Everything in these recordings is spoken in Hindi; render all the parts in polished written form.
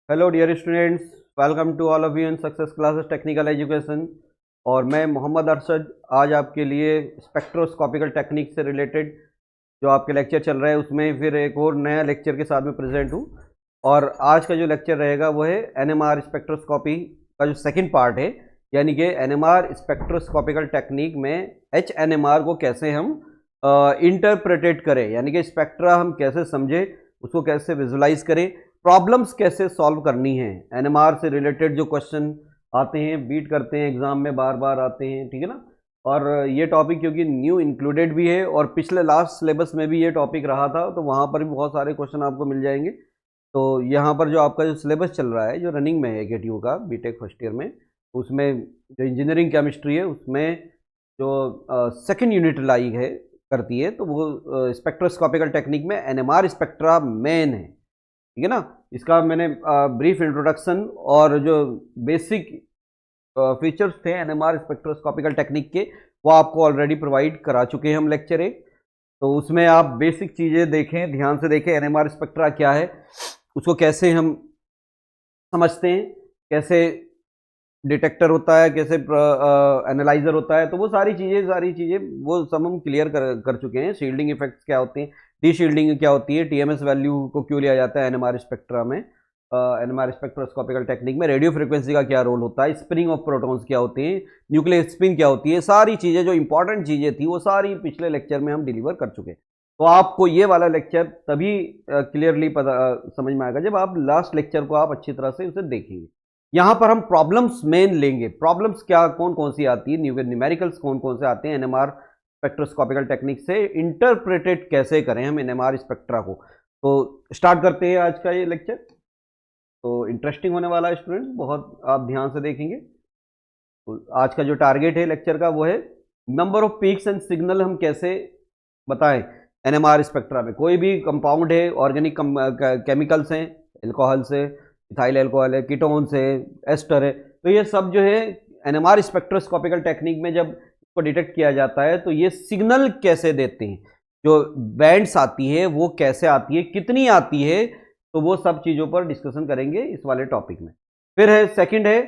Hello dear students, welcome to all of you in success classes technical education. और मैं मोहम्मद अरशद आज आपके लिए स्पेक्ट्रोस्कोपिकल टेक्निक से रिलेटेड जो आपके लेक्चर चल रहा है उसमें फिर एक और नया लेक्चर के साथ में प्रेजेंट हूँ। और आज का जो लेक्चर रहेगा वो है एनएमआर स्पेक्ट्रोस्कोपी का जो सेकंड पार्ट है, यानी कि एनएमआर स्पेक्ट्रोस्कोपिकल टेक्निक में एचएनएमआर को कैसे हम इंटरप्रेटेट करें, यानी कि स्पेक्ट्रा हम कैसे समझे, उसको कैसे विजुलाइज करें, प्रॉब्लम्स कैसे सॉल्व करनी है। एनएमआर से रिलेटेड जो क्वेश्चन आते हैं, बीट करते हैं, एग्जाम में बार बार आते हैं, ठीक है ना। और ये टॉपिक क्योंकि न्यू इंक्लूडेड भी है और पिछले लास्ट सिलेबस में भी ये टॉपिक रहा था, तो वहाँ पर भी बहुत सारे क्वेश्चन आपको मिल जाएंगे। तो यहाँ पर जो आपका जो सिलेबस चल रहा है, जो रनिंग में है केटीयू का बीटेक फर्स्ट ईयर में, उसमें जो इंजीनियरिंग केमिस्ट्री है उसमें जो सेकेंड यूनिट लाई है करती है, तो वो स्पेक्ट्रोस्कोपिकल टेक्निक में एनएमआर स्पेक्ट्रा मेन है, ठीक है ना। इसका मैंने ब्रीफ इंट्रोडक्शन और जो बेसिक फीचर्स थे एनएमआर स्पेक्ट्रोस्कोपिकल टेक्निक के, वो आपको ऑलरेडी प्रोवाइड करा चुके हैं हम लेक्चर एक। तो उसमें आप बेसिक चीज़ें देखें, ध्यान से देखें, एनएमआर स्पेक्ट्रा क्या है, उसको कैसे हम समझते हैं, कैसे डिटेक्टर होता है, कैसे एनालाइजर होता है, तो वो सारी चीज़ें वो सब हम क्लियर कर चुके हैं। शील्डिंग इफेक्ट्स क्या होते हैं, डी शील्डिंग क्या होती है, टीएमएस वैल्यू को क्यों लिया जाता है एनएमआर स्पेक्ट्रा में, एनएमआर स्पेक्ट्रोस्कोपिकल टेक्निक में रेडियो फ्रिक्वेंसी का क्या रोल होता है, स्पिनिंग ऑफ प्रोटॉन्स क्या होते हैं, न्यूक्लियर स्पिन क्या होती है, सारी चीज़ें जो इंपॉर्टेंट चीज़ें थी वो सारी पिछले लेक्चर में हम डिलीवर कर चुके हैं। तो आपको ये वाला लेक्चर तभी क्लियरली समझ में आएगा जब आप लास्ट लेक्चर को आप अच्छी तरह से उसे देखेंगे। यहाँ पर हम प्रॉब्लम्स मेन लेंगे। प्रॉब्लम्स क्या कौन कौन सी आती है, न्यूमेरिकल्स कौन कौन से आते हैं, एनएमआर स्पेक्ट्रोस्कोपिकल टेक्निक से इंटरप्रेटेट कैसे करें हम एनएमआर स्पेक्ट्रा को। तो स्टार्ट करते हैं आज का ये लेक्चर। तो इंटरेस्टिंग होने वाला है स्टूडेंट, बहुत आप ध्यान से देखेंगे। तो आज का जो टारगेट है लेक्चर का वो है number of peaks and signal हम कैसे बताएं एनएमआर स्पेक्ट्रा में। कोई भी कंपाउंड है, ऑर्गेनिक केमिकल्स हैं, एल्कोहल से, इथाइल एल्कोहल है, कीटोन्स है, एस्टर है, तो ये सब जो है एनएमआर स्पेक्ट्रोस्कोपिकल टेक्निक में जब इसको डिटेक्ट किया जाता है तो ये सिग्नल कैसे देते हैं, जो बैंड्स आती है वो कैसे आती है, कितनी आती है, तो वो सब चीज़ों पर डिस्कशन करेंगे इस वाले टॉपिक में। फिर है सेकंड है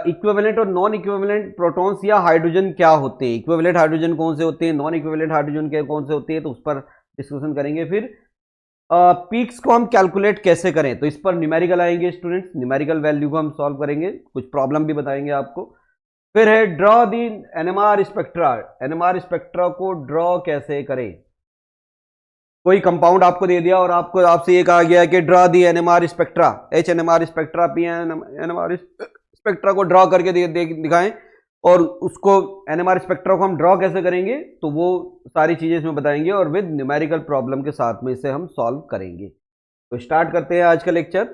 इक्विवेलेंट और नॉन इक्विवेलेंट प्रोटॉन्स या हाइड्रोजन क्या होते हैं, इक्विवेलेंट हाइड्रोजन कौन से होते हैं, नॉन इक्विवेलेंट हाइड्रोजन के कौन से होते हैं, तो उस पर डिस्कशन करेंगे। फिर पीक्स को हम कैलकुलेट कैसे करें, तो इस पर न्यूमेरिकल आएंगे स्टूडेंट्स, न्यूमेरिकल वैल्यू को हम सॉल्व करेंगे, कुछ प्रॉब्लम भी बताएंगे आपको। फिर है draw the NMR spectra, NMR spectra को ड्रॉ कैसे करें। कोई कंपाउंड आपको दे दिया और आपसे ये कहा गया कि draw the NMR spectra, H NMR spectra, P NMR spectra को ड्रॉ करके दिखाएं, और उसको एनएमआर स्पेक्ट्रा को हम ड्रॉ कैसे करेंगे, तो वो सारी चीजें इसमें बताएंगे और विद न्यूमेरिकल प्रॉब्लम के साथ में इसे हम सॉल्व करेंगे। तो स्टार्ट करते हैं आज का लेक्चर।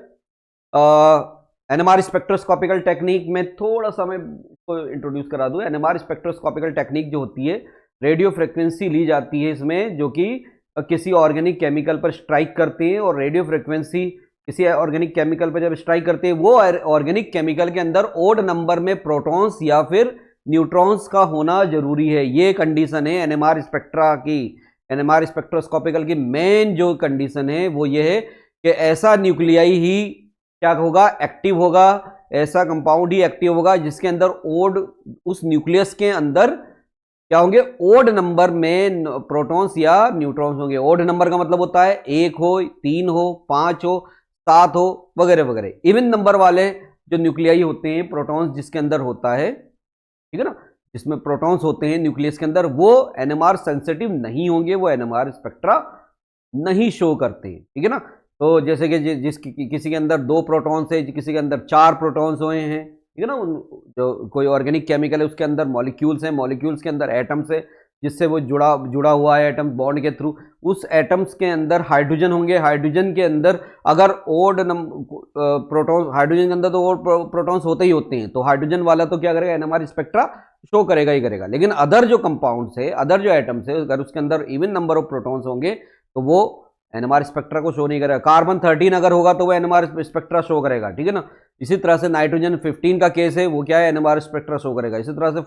एनएमआर स्पेक्ट्रोस्कोपिकल टेक्निक में थोड़ा सा मैं इसको इंट्रोड्यूस करा दूं। एनएमआर स्पेक्ट्रोस्कोपिकल टेक्निक जो होती है, रेडियो फ्रिक्वेंसी ली जाती है इसमें, जो कि किसी ऑर्गेनिक केमिकल पर स्ट्राइक करते हैं, और रेडियो फ्रिक्वेंसी किसी ऑर्गेनिक केमिकल पर जब स्ट्राइक करते हैं, वो ऑर्गेनिक केमिकल के अंदर ओड नंबर में प्रोटॉन्स या फिर न्यूट्रॉन्स का होना जरूरी है। ये कंडीशन है एनएमआर स्पेक्ट्रा की, एनएमआर स्पेक्ट्रोस्कोपिकल की मेन जो कंडीशन है वो ये है कि ऐसा न्यूक्लियाई ही क्या होगा, एक्टिव होगा, ऐसा कंपाउंड ही एक्टिव होगा जिसके अंदर ओड, उस न्यूक्लियस के अंदर क्या होंगे, ओड नंबर में प्रोटॉन्स या न्यूट्रॉन्स होंगे। ओड नंबर का मतलब होता है 1 हो, 3 हो, 5 हो, 7 हो, वगैरह वगैरह। इवन नंबर वाले जो न्यूक्लियाई होते हैं, प्रोटॉन्स जिसके अंदर होता है, ठीक है ना, जिसमें प्रोटॉन्स होते हैं न्यूक्लियस के अंदर, वो एनएमआर सेंसिटिव नहीं होंगे, वो एनएमआर स्पेक्ट्रा नहीं शो करते हैं, ठीक है ना। तो जैसे कि किसी के अंदर 2 प्रोटॉन्स है, किसी के अंदर 4 प्रोटॉन्स हुए हैं, ठीक है ना। जो कोई ऑर्गेनिक केमिकल है उसके अंदर मॉलिक्यूल्स हैं, मॉलिक्यूल्स के अंदर एटम्स है, जिससे वो जुड़ा हुआ है एटम बॉन्ड के थ्रू, उस एटम्स के अंदर हाइड्रोजन होंगे, हाइड्रोजन के अंदर अगर ओड प्रोटॉन, हाइड्रोजन के अंदर तो ओड प्रोटॉन्स होते ही होते हैं, तो हाइड्रोजन वाला तो क्या करेगा, एनएमआर स्पेक्ट्रा शो करेगा ही करेगा। लेकिन अदर जो कंपाउंड्स है, अदर जो एटम्स है, अगर उसके अंदर इवन नंबर ऑफ प्रोटॉन्स होंगे तो वो एनएमआर स्पेक्ट्रा को शो नहीं करेगा। कार्बन 13 अगर होगा तो वो एनएमआर स्पेक्ट्रा शो करेगा, ठीक है ना। इसी तरह से नाइट्रोजन 15 का केस है, वो क्या है, एनएमआर स्पेक्ट्रा शो करेगा। इसी तरह से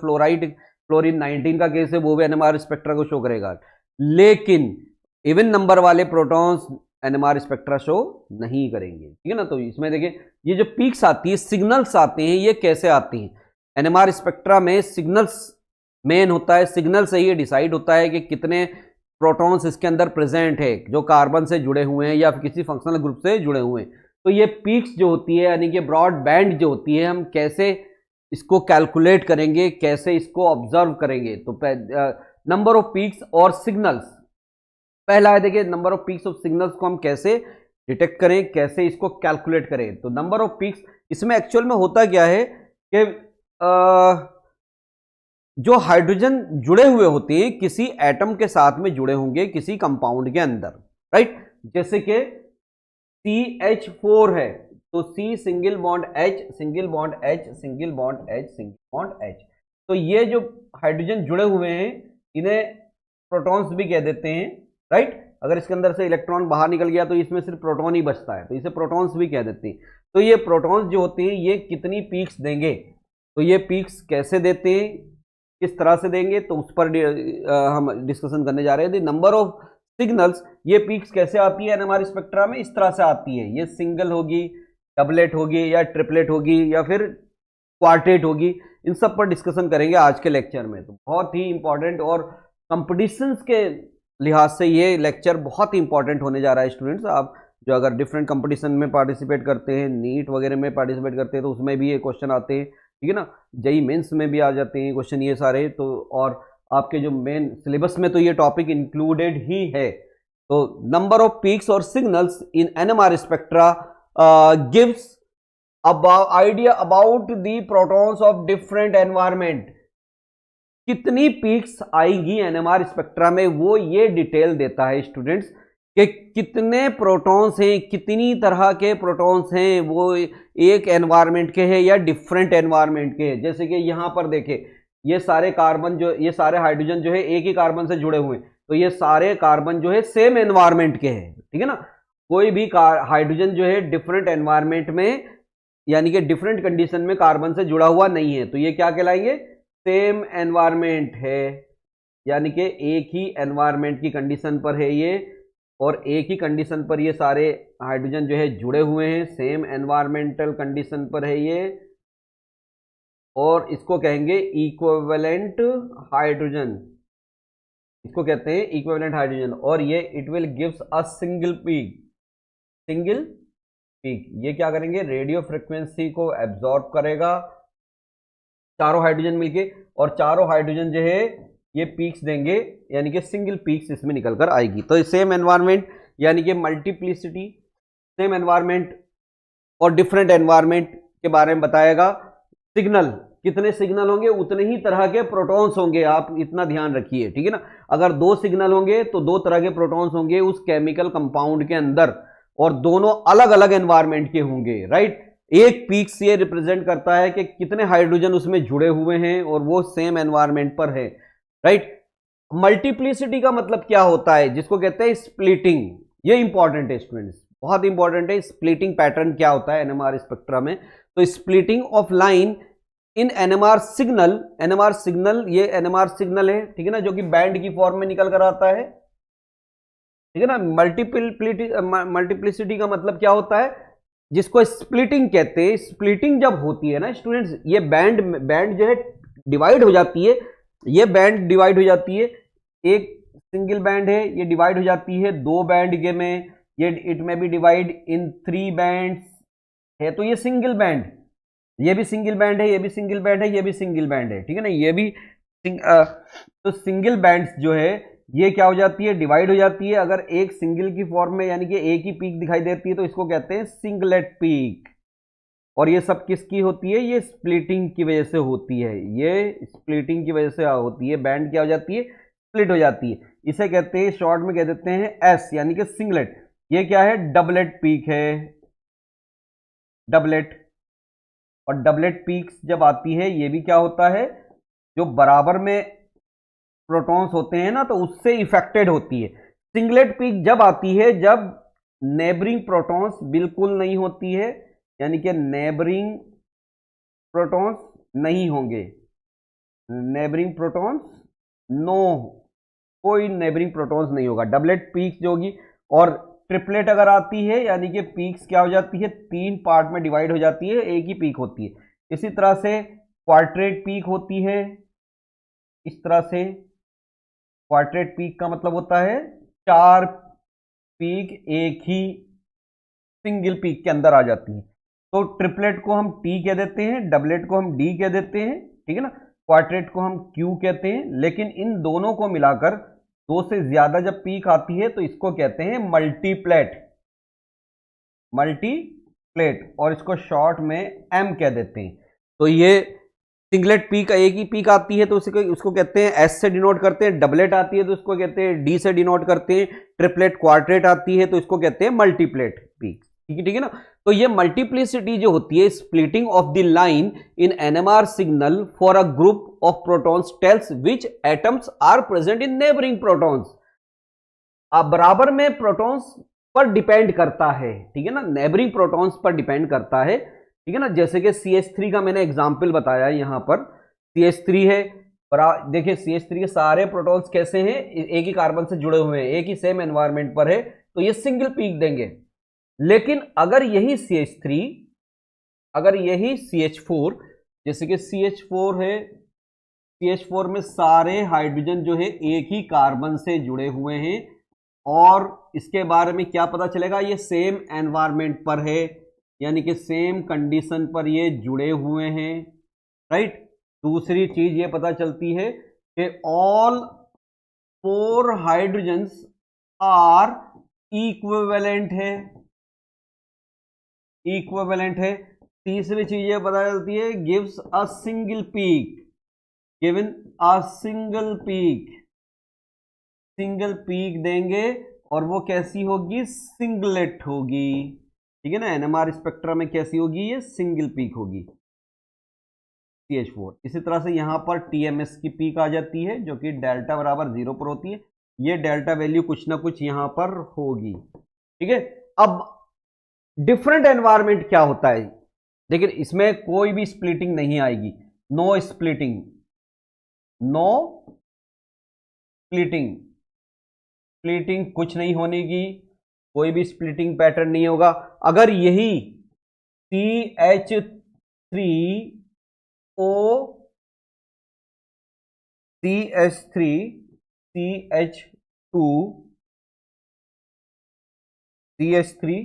फ्लोरीन 19 का केस है, वो भी एनएमआर स्पेक्ट्रा को शो करेगा। लेकिन इवन नंबर वाले प्रोटॉन्स एनएमआर स्पेक्ट्रा शो नहीं करेंगे, ठीक है ना। तो इसमें देखिए ये जो पीक्स आती है, सिग्नल्स आते हैं, ये कैसे आती हैं। एनएमआर स्पेक्ट्रा में सिग्नल्स मेन होता है, सिग्नल से ये डिसाइड होता है कि कितने प्रोटॉन्स इसके अंदर प्रेजेंट है जो कार्बन से जुड़े हुए हैं या किसी फंक्शनल ग्रुप से जुड़े हुए हैं। तो ये पीक्स जो होती है यानी कि ब्रॉड बैंड जो होती है, हम कैसे इसको कैलकुलेट करेंगे, कैसे इसको ऑब्जर्व करेंगे। तो नंबर ऑफ पीक्स और सिग्नल्स, पहला है देखिए number of peaks of signals को हम कैसे डिटेक्ट करें, कैसे इसको कैलकुलेट करें। तो नंबर ऑफ पीक्स, इसमें एक्चुअल में होता क्या है कि जो हाइड्रोजन जुड़े हुए होते हैं किसी एटम के साथ में जुड़े होंगे किसी कंपाउंड के अंदर, राइट। जैसे कि CH4 है तो C single bond H, single bond H, single bond H, single bond H। तो ये जो हाइड्रोजन जुड़े हुए हैं इन्हें प्रोटॉन्स भी कह देते हैं, राइट। अगर इसके अंदर से इलेक्ट्रॉन बाहर निकल गया तो इसमें सिर्फ प्रोटॉन ही बचता है, तो इसे प्रोटॉन्स भी कह देते हैं। तो ये प्रोटॉन्स जो होते हैं ये कितनी पीक्स देंगे, तो ये पीक्स कैसे देते हैं, किस तरह से देंगे, तो उस पर हम डिस्कशन करने जा रहे हैं। नंबर ऑफ सिग्नल्स, ये पीक्स कैसे आती है एनएमआर स्पेक्ट्रा में, इस तरह से आती है। ये सिंगल होगी, डबलेट होगी या ट्रिपलेट होगी या फिर क्वार्टेट होगी, इन सब पर डिस्कशन करेंगे आज के लेक्चर में। तो बहुत ही इंपॉर्टेंट और कंपटीशंस के लिहाज से ये लेक्चर बहुत ही इंपॉर्टेंट होने जा रहा है। स्टूडेंट्स आप जो अगर डिफरेंट कंपटीशन में पार्टिसिपेट करते हैं, नीट वगैरह में पार्टिसिपेट करते हैं, तो उसमें भी ये क्वेश्चन आते हैं, ठीक है ना। जेईई मेंस में भी आ जाते हैं क्वेश्चन ये सारे, तो और आपके जो मेन सिलेबस में तो ये टॉपिक इंक्लूडेड ही है। तो नंबर ऑफ पीक्स और signals in NMR spectra gives idea about the protons of different environment. कितनी पीक्स आएंगी एनएमआर स्पेक्ट्रा में वो ये डिटेल देता है स्टूडेंट्स, कि कितने प्रोटॉन्स हैं, कितनी तरह के प्रोटॉन्स हैं, वो एक एनवायरमेंट के हैं या डिफरेंट एनवायरमेंट के हैं। जैसे कि यहां पर देखें ये सारे कार्बन जो, ये सारे हाइड्रोजन जो है एक ही कार्बन से जुड़े हुए हैं, तो ये सारे कार्बन जो है सेम एनवायरमेंट के हैं, ठीक है ना। कोई भी हाइड्रोजन जो है डिफरेंट एनवायरमेंट में यानी कि डिफरेंट कंडीशन में कार्बन से जुड़ा हुआ नहीं है, तो ये क्या कहलाएंगे, सेम एनवायरमेंट है, यानी कि एक ही एनवायरमेंट की कंडीशन पर है ये, और एक ही कंडीशन पर ये सारे हाइड्रोजन जो है जुड़े हुए हैं, सेम एनवायरमेंटल कंडीशन पर है ये, और इसको कहेंगे इक्विवेलेंट हाइड्रोजन, इसको कहते हैं इक्विवेलेंट हाइड्रोजन। और ये it will gives a single peak, single peak. ये क्या करेंगे, रेडियो फ्रिक्वेंसी को एब्जॉर्ब करेगा चारों हाइड्रोजन मिलके, और चारों हाइड्रोजन जो है ये पीक्स देंगे, यानी कि सिंगल पीक्स इसमें निकल कर आएगी। तो सेम एनवायरमेंट यानी कि मल्टीप्लिसिटी, सेम एनवायरमेंट और डिफरेंट एनवायरमेंट के बारे में बताएगा। सिग्नल, कितने सिग्नल होंगे उतने ही तरह के प्रोटॉन्स होंगे, आप इतना ध्यान रखिए, ठीक है ना। अगर 2 सिग्नल होंगे तो 2 तरह के प्रोटॉन्स होंगे उस केमिकल कंपाउंड के अंदर, और दोनों अलग अलग एनवायरमेंट के होंगे, राइट। एक पीक से रिप्रेजेंट करता है कि कितने हाइड्रोजन उसमें जुड़े हुए हैं और वो सेम एनवायरमेंट पर है, राइट। मल्टीप्लिसिटी का मतलब क्या होता है, जिसको कहते हैं स्प्लिटिंग, ये इंपॉर्टेंट है स्टूडेंट्स, बहुत इंपॉर्टेंट है। स्प्लिटिंग पैटर्न क्या होता है एनएमआर स्पेक्ट्रा में, तो splitting of line in NMR signal, NMR signal, ये एनएमआर सिग्नल है, ठीक है ना, जो कि बैंड की फॉर्म में निकल कर आता है, ठीक है ना। मल्टीप्लिसिटी का मतलब क्या होता है, जिसको स्प्लिटिंग कहते हैं। स्प्लिटिंग जब होती है ना स्टूडेंट्स, ये बैंड जो है डिवाइड हो जाती है, ये बैंड डिवाइड हो जाती है, एक सिंगल बैंड है ये डिवाइड हो जाती है 2 बैंड के में, ये इट में बी डिवाइड इन 3 बैंड्स है, तो ये सिंगल बैंड, ये भी सिंगल बैंड है, ये भी सिंगल बैंड है, ये भी सिंगल बैंड है, ठीक है ना, ये भी तो सिंगल बैंड्स जो है ये क्या हो जाती है, डिवाइड हो जाती है। अगर एक सिंगल की फॉर्म में यानी कि एक ही पीक दिखाई देती है तो इसको कहते हैं सिंगलेट पीक। और ये सब किसकी होती है, ये स्प्लिटिंग की वजह से होती है, ये स्प्लिटिंग की वजह से होती है, बैंड क्या हो जाती है, स्प्लिट हो जाती है। इसे कहते हैं शॉर्ट में कह देते हैं एस, यानी कि सिंगलेट। ये क्या है, डबलेट पीक है, डबलेट। और डबलेट पीक्स जब आती है ये भी क्या होता है, जो बराबर में प्रोटॉन्स होते हैं ना तो उससे इफेक्टेड होती है। सिंगलेट पीक जब आती है जब नेबरिंग प्रोटॉन्स बिल्कुल नहीं होती है, यानी कि नेबरिंग प्रोटॉन्स नहीं होंगे, नेबरिंग प्रोटॉन्स नो, कोई नेबरिंग प्रोटॉन्स नहीं होगा, डबलेट पीक जो होगी। और ट्रिपलेट अगर आती है यानी कि पीक्स क्या हो जाती है, 3 पार्ट में डिवाइड हो जाती है, एक ही पीक होती है। इसी तरह से क्वाड्रेट पीक होती है, इस तरह से क्वाड्रेट पीक का मतलब होता है 4 पीक एक ही सिंगल पीक के अंदर आ जाती है। तो ट्रिपलेट को हम टी कह देते हैं, डबलेट को हम डी कह देते हैं, ठीक है ना, क्वाड्रेट को हम क्यू कहते हैं। लेकिन इन दोनों को मिलाकर 2 से ज्यादा जब पीक आती है तो इसको कहते हैं मल्टीप्लेट, मल्टीप्लेट, और इसको शॉर्ट में एम कह देते हैं। तो ये सिंगलेट पीक एक ही पीक आती है तो उसको कहते हैं एस से डिनोट करते हैं, डबलेट आती है तो उसको कहते हैं डी से डिनोट करते हैं, ट्रिपलेट क्वाड्रेट आती है तो इसको कहते हैं मल्टीप्लेट पीक। ठीक है ना। तो ये मल्टीप्लिसिटी जो होती है, splitting of the line in NMR signal for a group of protons tells which atoms are present in neighbouring protons. बराबर में प्रोटॉन्स पर डिपेंड करता है, ठीक है ना, नेबरिंग प्रोटॉन्स पर डिपेंड करता है, ठीक है ना। जैसे कि CH3 का मैंने एग्जांपल बताया, यहां पर CH3 है, देखिए CH3 के सारे प्रोटॉन्स कैसे हैं, एक ही कार्बन से जुड़े हुए हैं, एक ही सेम एनवायरमेंट पर है, तो ये सिंगल पीक देंगे। लेकिन अगर यही CH3, अगर यही CH4, जैसे कि CH4 है, CH4 में सारे हाइड्रोजन जो है एक ही कार्बन से जुड़े हुए हैं, और इसके बारे में क्या पता चलेगा, ये सेम एनवायरमेंट पर है, यानी कि सेम कंडीशन पर ये जुड़े हुए हैं, राइट। दूसरी चीज ये पता चलती है कि ऑल 4 हाइड्रोजन्स आर इक्विवेलेंट है, इक्विवेलेंट है। तीसरी चीज ये पता चलती है, gives a single peak, given a single peak, single peak देंगे, और वो कैसी होगी, सिंगलेट होगी, ठीक है ना। एनएमआर स्पेक्ट्रा में कैसी होगी, ये सिंगल पीक होगी CH4। इसी तरह से यहां पर TMS की पीक आ जाती है, जो कि डेल्टा बराबर 0 पर होती है। ये डेल्टा वैल्यू कुछ ना कुछ यहां पर होगी, ठीक है। अब डिफरेंट एनवायरमेंट क्या होता है, लेकिन इसमें कोई भी स्प्लिटिंग नहीं आएगी, no splitting, no splitting, splitting कुछ नहीं होने की, कोई भी स्प्लिटिंग पैटर्न नहीं होगा। अगर यही CH3O, CH3, CH2, CH3,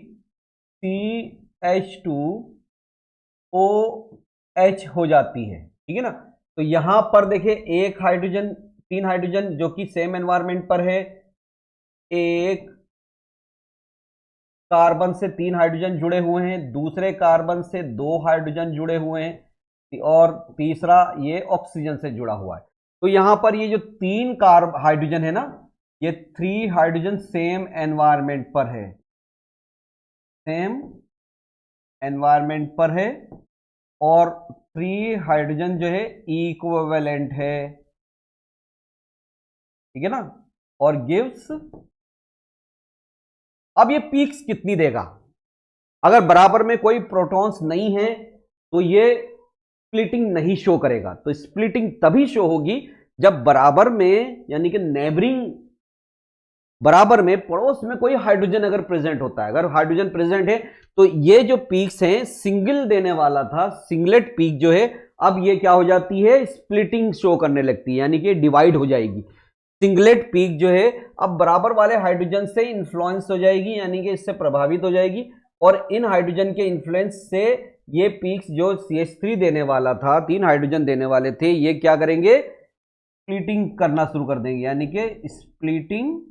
CH2OH हो जाती है, ठीक है ना। तो यहां पर देखिए एक हाइड्रोजन, 3 हाइड्रोजन जो कि सेम एनवायरमेंट पर है, एक कार्बन से 3 हाइड्रोजन जुड़े हुए हैं, दूसरे कार्बन से 2 हाइड्रोजन जुड़े हुए हैं, और तीसरा ये ऑक्सीजन से जुड़ा हुआ है। तो यहां पर ये जो 3 हाइड्रोजन है ना, ये 3 हाइड्रोजन सेम एनवायरमेंट पर है, सेम एनवायरमेंट पर है, और 3 हाइड्रोजन जो है इक्विवेलेंट है, ठीक है ना, और गिव्स। अब ये पीक्स कितनी देगा, अगर बराबर में कोई प्रोटॉन्स नहीं है तो ये स्प्लिटिंग नहीं शो करेगा। तो स्प्लिटिंग तभी शो होगी जब बराबर में, यानी कि नेबरिंग, बराबर में पड़ोस में कोई हाइड्रोजन अगर प्रेजेंट होता है, अगर हाइड्रोजन प्रेजेंट है तो ये जो पीक्स हैं, सिंगल देने वाला था, सिंगलेट पीक जो है, अब ये क्या हो जाती है, स्प्लिटिंग शो करने लगती है, यानी कि डिवाइड हो जाएगी। सिंगलेट पीक जो है अब बराबर वाले हाइड्रोजन से इन्फ्लुएंस हो जाएगी, यानी कि इससे प्रभावित हो जाएगी, और इन हाइड्रोजन के इन्फ्लुएंस से ये पीक्स जो CH3 देने वाला था, 3 हाइड्रोजन देने वाले थे, ये क्या करेंगे, स्प्लिटिंग करना शुरू कर देंगे, यानी कि स्प्लिटिंग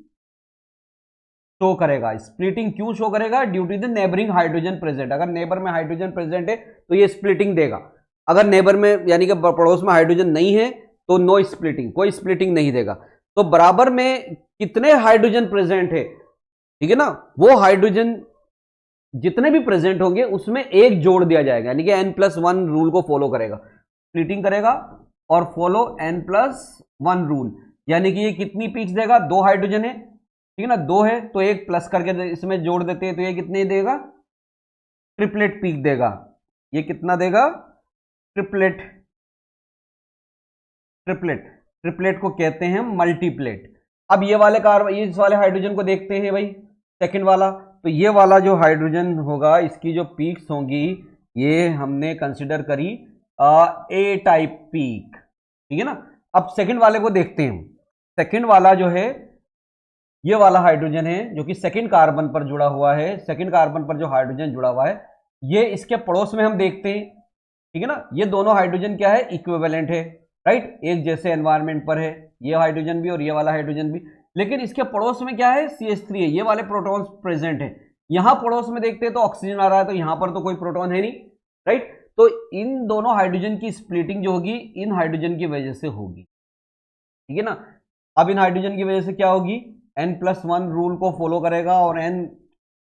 शो करेगा। स्प्लिटिंग क्यों शो करेगा, due to the neighbouring hydrogen present. अगर नेबर में हाइड्रोजन प्रेजेंट है तो ये स्प्लिटिंग देगा, अगर नेबर में यानी कि पड़ोस में हाइड्रोजन नहीं है तो नो स्प्लिटिंग, कोई स्प्लिटिंग नहीं देगा। तो बराबर में कितने हाइड्रोजन प्रेजेंट है, ठीक है ना, वो हाइड्रोजन जितने भी प्रेजेंट होंगे उसमें एक जोड़ दिया जाएगा, यानी कि N+1 रूल को फॉलो करेगा, स्प्लिटिंग करेगा और फॉलो N+1 रूल, यानी कि ये कितनी पीक्स देगा, 2 हाइड्रोजन है, ठीक है ना, 2 है तो एक प्लस करके इसमें जोड़ देते हैं, तो ये कितने देगा, ट्रिपलेट पीक देगा। ये कितना देगा, ट्रिपलेट, ट्रिपलेट, ट्रिपलेट को कहते हैं मल्टीप्लेट। अब ये वाले कार्बन, इस वाले हाइड्रोजन को देखते हैं भाई, सेकंड वाला, तो ये वाला जो हाइड्रोजन होगा इसकी जो पीक्स होंगी ये हमने कंसिडर करी ए टाइप पीक, ठीक है ना। अब सेकंड वाले को देखते हैं। सेकंड वाला जो है ये वाला हाइड्रोजन है जो कि सेकंड कार्बन पर जुड़ा हुआ है। सेकंड कार्बन पर जो हाइड्रोजन जुड़ा हुआ है ये इसके पड़ोस में हम देखते हैं, ठीक है ना। ये दोनों हाइड्रोजन क्या है, इक्विवेलेंट है, राइट, एक जैसे एनवायरमेंट पर है ये हाइड्रोजन भी और ये वाला हाइड्रोजन भी। लेकिन इसके पड़ोस में क्या है, CH3 है, ये वाले प्रोटॉन्स प्रेजेंट है। यहां पड़ोस में देखते हैं तो ऑक्सीजन आ रहा है, तो यहां पर तो कोई प्रोटॉन है नहीं, राइट। तो इन दोनों हाइड्रोजन की स्प्लिटिंग जो होगी इन हाइड्रोजन की वजह से होगी, ठीक है ना। अब इन हाइड्रोजन की वजह से क्या होगी, N+1 रूल को फॉलो करेगा और N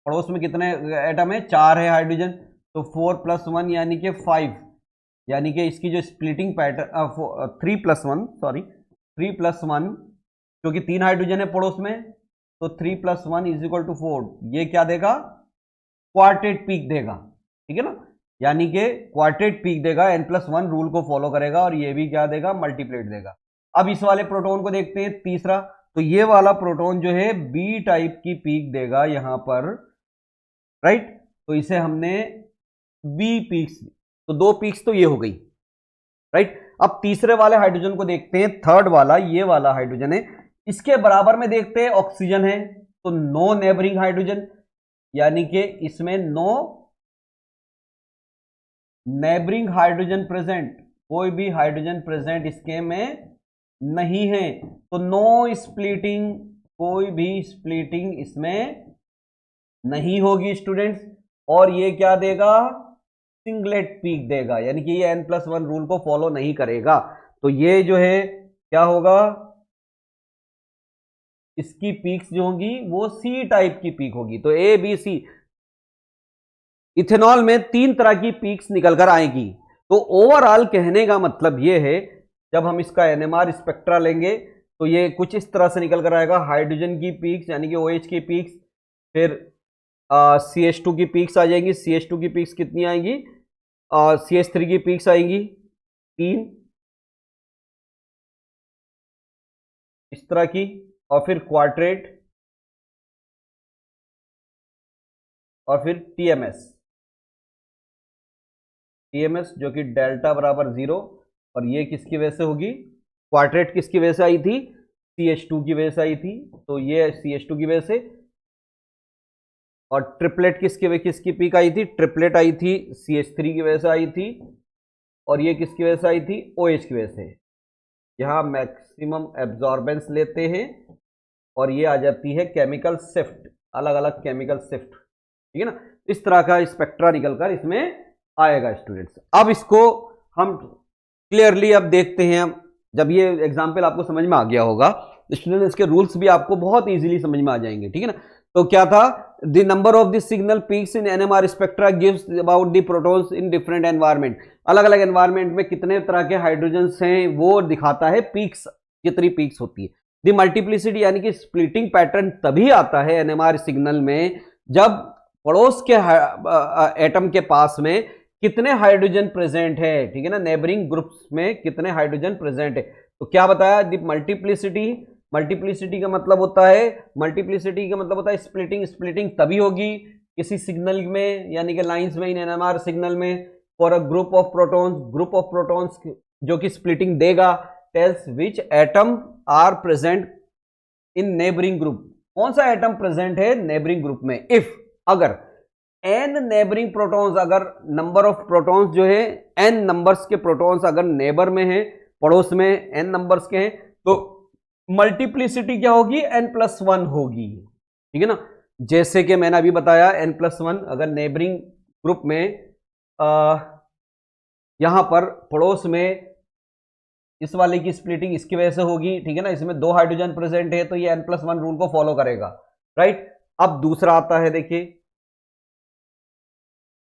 पड़ोस में कितने एटम है, 4 है हाइड्रोजन, तो 4+1 यानी कि 5, यानी कि इसकी जो स्प्लिटिंग पैटर्न 3+1 सॉरी 3+1 क्योंकि 3 हाइड्रोजन है पड़ोस में, तो 3+1 = 4। ये क्या देगा, क्वार्टेट पीक देगा, ठीक है ना, यानी कि क्वार्टेट पीक देगा, N+1 रूल को फॉलो करेगा और ये भी क्या देगा, मल्टीप्लेट देगा। अब इस वाले प्रोटॉन को देखते हैं तीसरा, तो ये वाला प्रोटॉन जो है बी टाइप की पीक देगा यहां पर, राइट। तो इसे हमने बी पीक्स, तो 2 पीक्स तो ये हो गई, राइट। अब तीसरे वाले हाइड्रोजन को देखते हैं, थर्ड वाला, ये वाला हाइड्रोजन है, इसके बराबर में देखते हैं ऑक्सीजन है, तो नो नेबरिंग हाइड्रोजन, यानी कि इसमें नो नेबरिंग हाइड्रोजन प्रेजेंट, कोई भी हाइड्रोजन प्रेजेंट इसके में नहीं है, तो नो स्प्लिटिंग, कोई भी स्प्लिटिंग इसमें नहीं होगी स्टूडेंट्स। और ये क्या देगा, सिंगलेट पीक देगा, यानी कि ये N+1 रूल को फॉलो नहीं करेगा। तो ये जो है क्या होगा, इसकी पीक्स जो होंगी वो सी टाइप की पीक होगी। तो ए बी सी, इथेनॉल में 3 तरह की पीक्स निकल कर आएगी। तो ओवरऑल कहने का मतलब ये है, जब हम इसका NMR स्पेक्ट्रा लेंगे तो ये कुछ इस तरह से निकल कर आएगा, हाइड्रोजन की पीक्स यानी कि OH की पीक्स, फिर CH2 की पीक्स आ जाएंगी, CH2 की पीक्स कितनी आएंगी, CH3 की पीक्स आएंगी 3 इस तरह की, और फिर क्वार्टेट, और फिर TMS जो कि डेल्टा बराबर 0, और ये किसकी वजह से होगी, क्वार्टेट किसकी वजह से आई थी, CH2 की वजह से आई थी, तो ये CH2 की वजह से। और ट्रिपलेट किसकी पीक आई थी, ट्रिपलेट आई थी CH3 की वजह से आई थी, और ये किसकी वजह से आई थी, OH की वजह से। यहां मैक्सिमम एब्जॉर्बेंस लेते हैं और ये आ जाती है केमिकल शिफ्ट, अलग अलग केमिकल शिफ्ट, ठीक है ना। इस तरह का स्पेक्ट्रा निकलकर इसमें आएगा स्टूडेंट्स। अब इसको हम क्लियरली अब देखते हैं, जब ये एग्जाम्पल आपको समझ में आ गया होगा स्टूडेंट, इसके रूल्स भी आपको बहुत इजीली समझ में आ जाएंगे, ठीक है ना। तो क्या था, the number of the signal peaks in NMR spectra gives about the protons in different environment, अलग अलग एनवायरमेंट में कितने तरह के हाइड्रोजन्स हैं वो दिखाता है, पीक्स कितनी पीक्स होती है। द मल्टीप्लिसिटी यानी कि स्प्लिटिंग पैटर्न तभी आता है NMR सिग्नल में जब पड़ोस के एटम के पास में कितने हाइड्रोजन प्रेजेंट है, ठीक है ना, नेबरिंग ग्रुप्स में कितने हाइड्रोजन प्रेजेंट है। तो क्या बताया, द मल्टीप्लिसिटी का मतलब होता है स्प्लिटिंग। स्प्लिटिंग तभी होगी किसी सिग्नल में, यानी कि लाइंस में, इन NMR सिग्नल में, for a group of protons जो कि स्प्लिटिंग देगा, tells which atom are present in neighbouring group, कौन सा एटम प्रेजेंट है नेबरिंग ग्रुप में। इफ, अगर n नेबरिंग प्रोटॉन्स, अगर नंबर ऑफ प्रोटॉन्स जो है n नंबर्स के प्रोटॉन्स अगर नेबर में है, पड़ोस में n नंबर्स के हैं, तो मल्टीप्लिसिटी क्या होगी, N+1 होगी, ठीक है ना। जैसे कि मैंने अभी बताया N+1 अगर नेबरिंग ग्रुप में यहां पर पड़ोस में इस वाले की स्प्लिटिंग इसकी वजह से होगी, ठीक है ना, इसमें 2 हाइड्रोजन प्रेजेंट है तो ये N+1 रूल को फॉलो करेगा, राइट। अब दूसरा आता है, देखिए,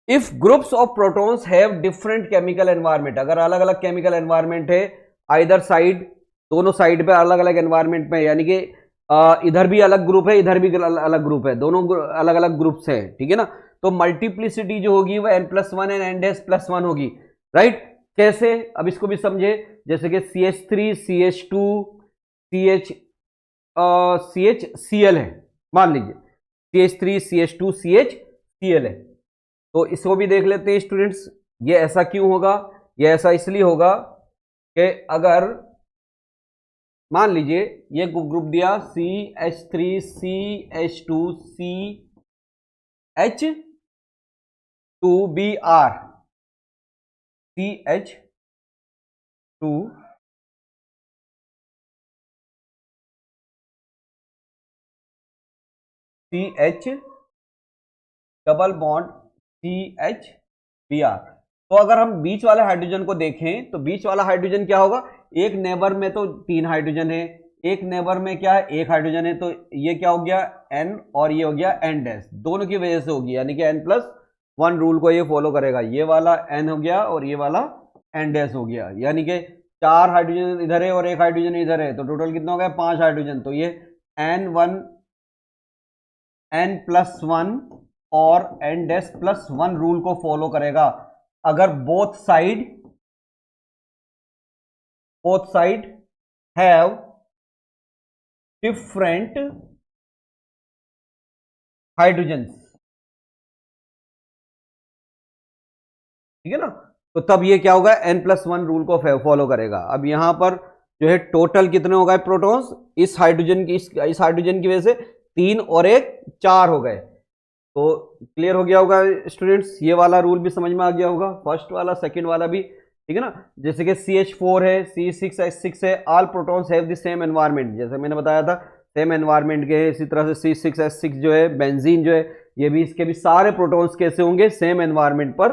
if groups of protons have different chemical environment, अगर अलग अलग केमिकल एनवायरमेंट है आइदर साइड, दोनों साइड पे अलग अलग एनवायरमेंट में, यानी कि इधर भी अलग ग्रुप है इधर भी अलग ग्रुप है, दोनों अलग अलग ग्रुप्स हैं, ठीक है ना, तो मल्टीप्लिसिटी जो होगी वो N+1 एंड N+1 होगी, राइट। कैसे, अब इसको भी समझे, जैसे कि CH3 CH2 CH CL है, मान लीजिए CH3 CH2 CH Cl है। तो इसको भी देख लेते हैं स्टूडेंट्स। ये ऐसा क्यों होगा? ये ऐसा इसलिए होगा कि अगर मान लीजिए ये ग्रुप दिया CH3 CH2 CH2Br CH2 CH double bond CHBr। तो अगर हम बीच वाले हाइड्रोजन को देखें तो बीच वाला हाइड्रोजन क्या होगा? एक नेबर में तो 3 हाइड्रोजन है, एक नेबर में क्या है? 1 हाइड्रोजन है। तो ये क्या हो गया? N और ये हो गया N डैश, दोनों की वजह से होगी, यानी कि N+1 रूल को ये फॉलो करेगा। ये वाला N हो गया और ये वाला N डैश हो गया, यानी कि 4 हाइड्रोजन इधर है और 1 हाइड्रोजन इधर है, तो टोटल कितना हो गया? 5 हाइड्रोजन। तो ये N+1 और N-+1 रूल को फॉलो करेगा अगर both side have different hydrogen, ठीक है ना? तो तब ये क्या होगा? N+1 रूल को फॉलो करेगा। अब यहां पर जो है टोटल कितने हो गए प्रोटॉन्स? इस हाइड्रोजन की वजह से 3 और 1 4 हो गए। तो क्लियर हो गया होगा स्टूडेंट्स, ये वाला रूल भी समझ में आ गया होगा, फर्स्ट वाला सेकंड वाला भी, ठीक है ना? जैसे कि CH4 है, C6H6 है, all protons have the same environment, जैसे मैंने बताया था सेम एनवायरनमेंट के। इसी तरह से C6H6 जो है बेंजीन जो है, ये भी, इसके भी सारे प्रोटॉन्स कैसे होंगे? सेम एनवायरनमेंट पर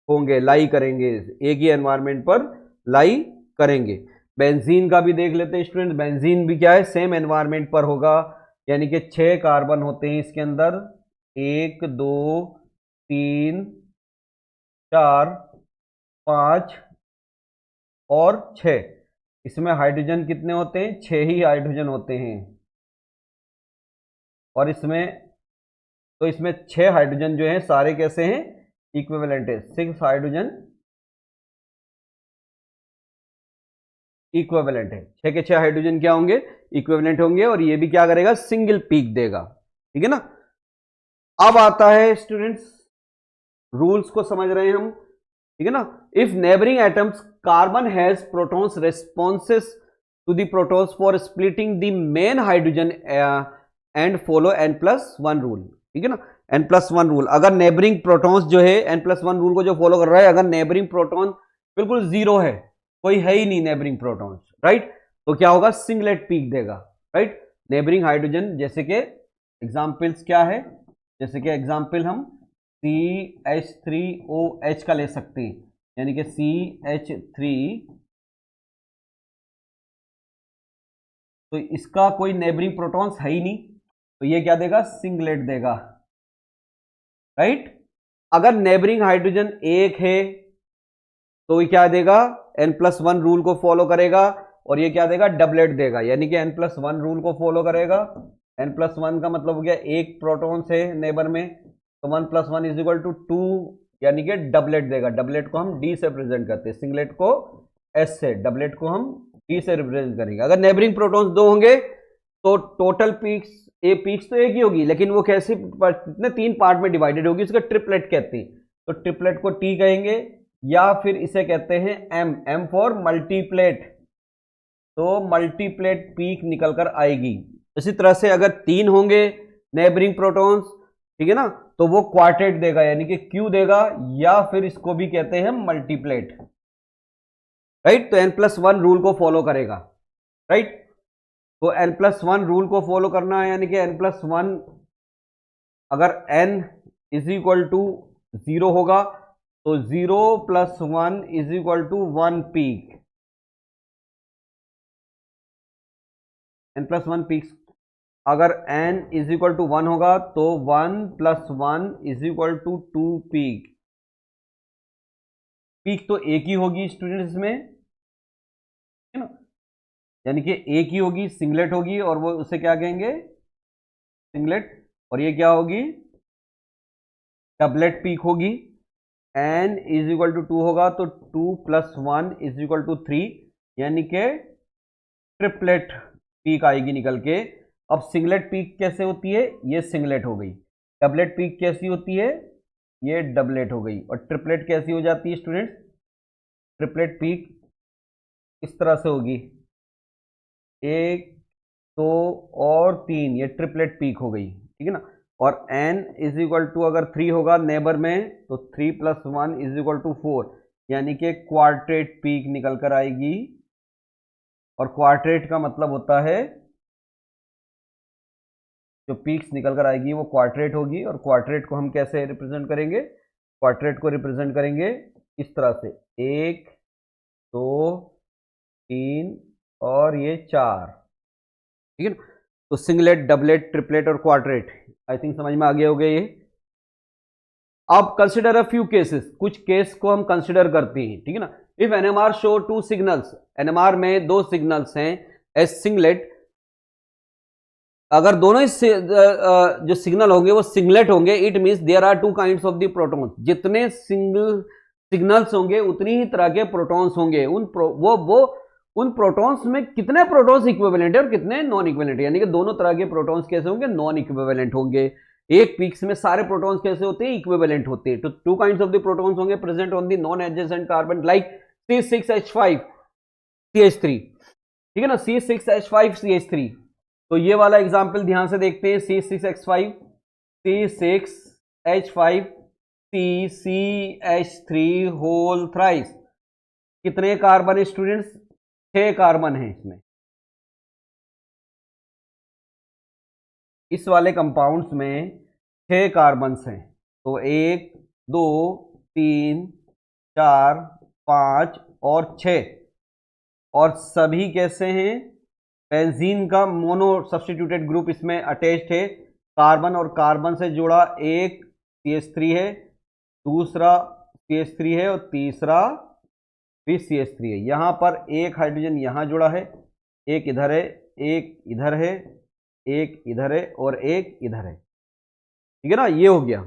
होंगे, लाई करेंगे, एक ही एनवायरनमेंट पर लाई करेंगे। बेंजीन का भी देख लेते हैं स्टूडेंट। बेंजीन भी क्या है? सेम एनवायरनमेंट पर होगा, यानी कि 6 कार्बन होते हैं इसके अंदर, 1 2 3 4 5 और 6। इसमें हाइड्रोजन कितने होते हैं? 6 ही हाइड्रोजन होते हैं। और इसमें 6 हाइड्रोजन जो हैं सारे कैसे हैं? इक्विवेलेंट है। 6 हाइड्रोजन इक्विवेलेंट है, 6 के 6 हाइड्रोजन क्या होंगे? इक्विवेलेंट होंगे। और ये भी क्या करेगा? सिंगल पीक देगा, ठीक है ना? अब आता है स्टूडेंट्स, रूल्स को समझ रहे हैं हम, ठीक है ना? If neighbouring atoms carbon has protons responses to the protons for splitting the main hydrogen and follow N+1 rule, ठीक है ना? N+1 रूल, अगर नेबरिंग प्रोटॉन्स जो है N+1 रूल को जो फॉलो कर रहा है, अगर नेबरिंग प्रोटॉन बिल्कुल जीरो है, कोई है ही नहीं नेबरिंग प्रोटॉन्स, राइट, तो क्या होगा? सिंगलेट पीक देगा, राइट? नेबरिंग हाइड्रोजन, जैसे कि एग्जाम्पल्स क्या है? जैसे कि एग्जाम्पल हम CH3OH का ले सकते हैं, यानी कि CH3, तो इसका कोई नेबरिंग प्रोटॉन्स है ही नहीं, तो ये क्या देगा? सिंगलेट देगा, राइट? अगर नेबरिंग हाइड्रोजन एक है तो ये क्या देगा? N+1 रूल को फॉलो करेगा, और ये क्या देगा? डबलेट देगा, यानी कि N+1 रूल को फॉलो करेगा। N+1 का मतलब हो गया एक प्रोटॉन है नेबर में, तो 1+1 = 2, यानी कि डबलेट देगा। डबलेट को हम D से रिप्रेजेंट करते हैं, सिंगलेट को S से, डबलेट को हम D से रिप्रेजेंट करेंगे। अगर नेबरिंग प्रोटॉन्स 2 होंगे तो टोटल पीक्स तो एक ही होगी, लेकिन वो कैसे? कितने? 3 पार्ट में डिवाइडेड होगी, उसका ट्रिपलेट कहते हैं। तो ट्रिपलेट को T कहेंगे, या फिर इसे कहते हैं M फॉर मल्टीप्लेट, तो मल्टीप्लेट पीक निकल कर आएगी। इसी तरह से अगर 3 होंगे नेबरिंग प्रोटॉन्स, ठीक है ना, तो वो क्वार्टेट देगा, यानी कि Q देगा, या फिर इसको भी कहते हैं मल्टीप्लेट, राइट? तो N+1 रूल को फॉलो करेगा, राइट? तो N+1 रूल को फॉलो करना है, यानी कि N+1, अगर N = 0 होगा तो 0 + 1 = 1 पीक, N+1 पीक्स। अगर N = 1 होगा तो 1 + 1 = 2 पीक। पीक तो एक ही होगी स्टूडेंट्स इसमें, है ना, यानी कि एक ही होगी, सिंगलेट होगी, और वो उसे क्या कहेंगे? सिंगलेट। और ये क्या होगी? डबलेट पीक होगी। N = 2 होगा तो 2 + 1 = 3, यानी कि ट्रिपलेट पीक आएगी निकल के। अब सिंगलेट पीक कैसे होती है, ये सिंगलेट हो गई। डबलेट पीक कैसी होती है, ये डबलेट हो गई। और ट्रिपलेट कैसी हो जाती है स्टूडेंट्स, ट्रिपलेट पीक इस तरह से होगी, 1 2 और 3, ये ट्रिपलेट पीक हो गई, ठीक है ना। और n इज इक्वल टू अगर 3 होगा नेबर में तो 3 + 1 इज इक्वल टू 4, यानी कि क्वार्टेट पीक निकल कर आएगी। और क्वार्टेट का मतलब होता है जो पीक्स निकल कर आएगी वो क्वार्टेट होगी। और क्वार्टेट को हम कैसे रिप्रेजेंट करेंगे, क्वार्टेट को रिप्रेजेंट करेंगे इस तरह से, 1 2 3 और ये 4, ठीक है ना। तो सिंगलेट, डबलेट, ट्रिपलेट और क्वार्टेट, आई थिंक समझ में आ गए होंगे ये। अब कंसिडर अ फ्यू केसेस, कुछ केस को हम कंसिडर करते हैं, ठीक है ना। If NMR show 2 signals, NMR में 2 सिग्नल्स हैं एज सिंगलेट, अगर दोनों जो सिग्नल होंगे वो सिंगलेट होंगे, it means there are 2 kinds of the protons. जितने सिग्नल्स होंगे उतनी ही तरह के प्रोटॉन्स होंगे। उन प्रोटॉन्स में कितने प्रोटॉन्स इक्विवेलेंट है और कितने नॉन इक्विवेलेंट है, यानी कि दोनों तरह के प्रोटॉन्स कैसे होंगे, नॉन इक्विवेलेंट होंगे। एक पीक्स में सारे प्रोटॉन्स कैसे होते हैं, इक्विवेलेंट होते हैं। तो 2 काइंड्स ऑफ द प्रोटॉन्स होंगे present on the non adjacent carbon like C6H5 CH3, ठीक है ना, C6H5 CH3। तो ये वाला एग्जाम्पल ध्यान से देखते हैं, C6H5 C6H5 CCH3 whole thrice. कितने कार्बन है स्टूडेंट्स, 6 कार्बन है इसमें। इस वाले कंपाउंड्स में 6 कार्बन्स हैं। तो 1 2 3 4 5 और 6, और सभी कैसे हैं, बेंजीन का मोनो सब्स्टिट्यूटेड ग्रुप इसमें अटैच्ड है। कार्बन और कार्बन से जुड़ा एक CH3 है, दूसरा CH3 है और तीसरा भी CH3 है। यहां पर एक हाइड्रोजन यहां जुड़ा है, एक इधर है, एक इधर है, एक इधर है और एक इधर है, ठीक है ना, ये हो गया।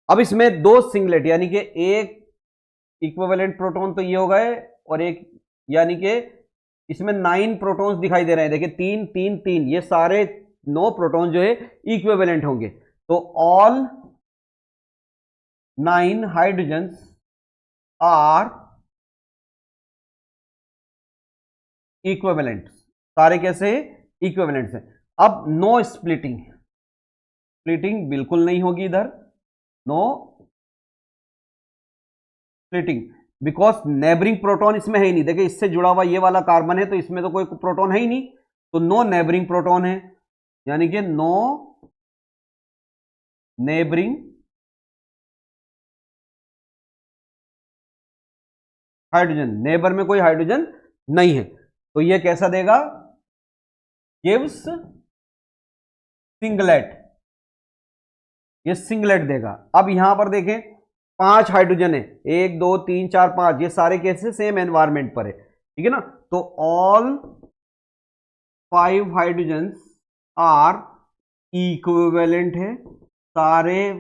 अब इसमें 2 सिंगलेट, यानी कि एक इक्विवेलेंट प्रोटॉन तो ये हो गए, और एक, यानी कि इसमें 9 प्रोटॉन्स दिखाई दे रहे हैं। देखिए 3 3 3, ये सारे 9 प्रोटॉन जो है इक्विवेलेंट होंगे। तो ऑल 9 हाइड्रोजन्स आर इक्विवेलेंट, सारे कैसे इक्विवेलेंट्स हैं। अब नो स्प्लिटिंग, स्प्लिटिंग बिल्कुल नहीं होगी इधर, no splitting, because neighbouring proton इसमें है ही नहीं। देखिए इससे जुड़ा हुआ ये वाला कार्बन है तो इसमें तो कोई प्रोटॉन है ही नहीं, तो नो नेबरिंग प्रोटॉन है, यानी कि नो नेबरिंग हाइड्रोजन, नेबर में कोई हाइड्रोजन नहीं है। तो ये कैसा देगा, गिव्स सिंगलेट, ये सिंगलेट देगा। अब यहां पर देखें 5 हाइड्रोजन है, 1 2 3 4 5, ये सारे कैसे सेम एनवायरमेंट पर है, ठीक है ना। तो ऑल 5 हाइड्रोजन आर इक्विवेलेंट है, सारे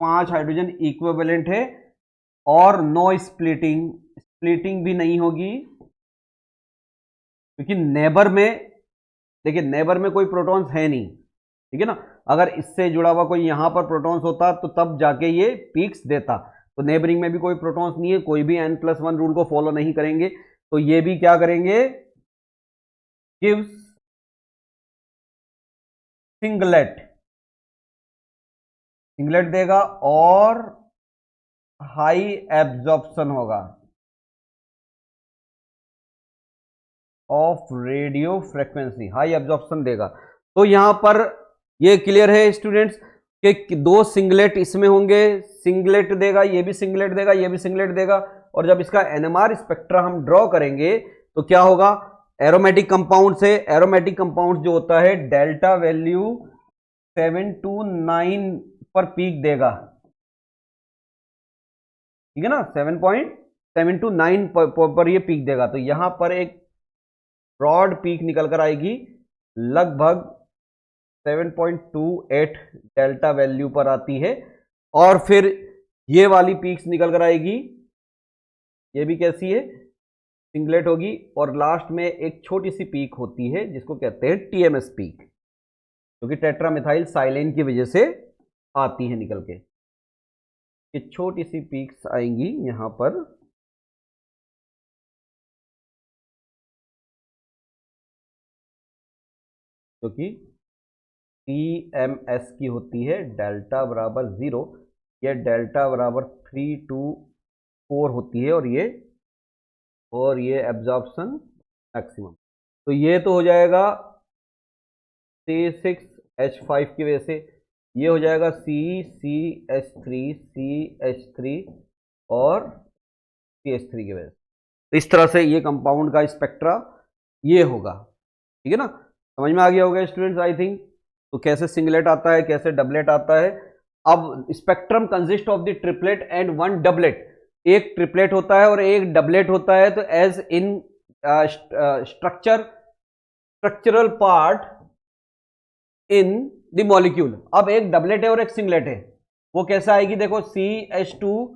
5 हाइड्रोजन इक्विवेलेंट है, और नो स्प्लिटिंग, स्प्लिटिंग भी नहीं होगी, क्योंकि नेबर में, देखिए नेबर में कोई प्रोटॉन्स है नहीं, ठीक है ना। अगर इससे जुड़ा हुआ कोई यहां पर प्रोटॉन्स होता तो तब जाके ये पीक्स देता। तो नेबरिंग में भी कोई प्रोटॉन्स नहीं है, कोई भी n+1 रूल को फॉलो नहीं करेंगे, तो ये भी क्या करेंगे, गिव्स सिंगलेट, सिंगलेट देगा, और हाई एब्जॉर्प्शन होगा of radio frequency, high absorption देगा। तो यहां पर ये क्लियर है स्टूडेंट्स कि 2 सिंगलेट इसमें होंगे, सिंगलेट देगा, ये भी सिंगलेट देगा, ये भी सिंगलेट देगा। और जब इसका एनएमआर स्पेक्ट्रा हम ड्रॉ करेंगे तो क्या होगा, एरोमेटिक कंपाउंड से, एरोमेटिक कंपाउंड जो होता है डेल्टा वैल्यू 7 to 9 पर पीक देगा, ठीक है ना, 7.7 to 9 पर ये पीक देगा। तो यहां पर एक ब्रॉड पीक निकल कर आएगी, लगभग 7.28 डेल्टा वैल्यू पर आती है। और फिर ये वाली पीक्स निकल कर आएगी, ये भी कैसी है, सिंगलेट होगी। और लास्ट में एक छोटी सी पीक होती है जिसको कहते हैं TMS पीक, क्योंकि टेट्रामिथाइल साइलेन की वजह से आती है निकल के। ये छोटी सी पीक्स आएंगी यहां पर, जो कि TMS की होती है, डेल्टा बराबर 0, ये डेल्टा बराबर 3 to 4 होती है, और ये एब्जॉर्प्शन मैक्सिमम। तो ये तो हो जाएगा C6H5 की वजह से, ये हो जाएगा CCH3 और CH3 की वजह से। तो इस तरह से ये कंपाउंड का स्पेक्ट्रा ये होगा, ठीक है ना। समझ में आ गया होगा स्टूडेंट्स, आई थिंक। तो कैसे सिंगलेट आता है, कैसे डबलेट आता है। अब spectrum consist of the triplet and one doublet, एक ट्रिपलेट होता है और एक डबलेट होता है। तो as in structural part in the molecule. अब एक डबलेट है और एक सिंगलेट है, वो कैसा आएगी, देखो CH2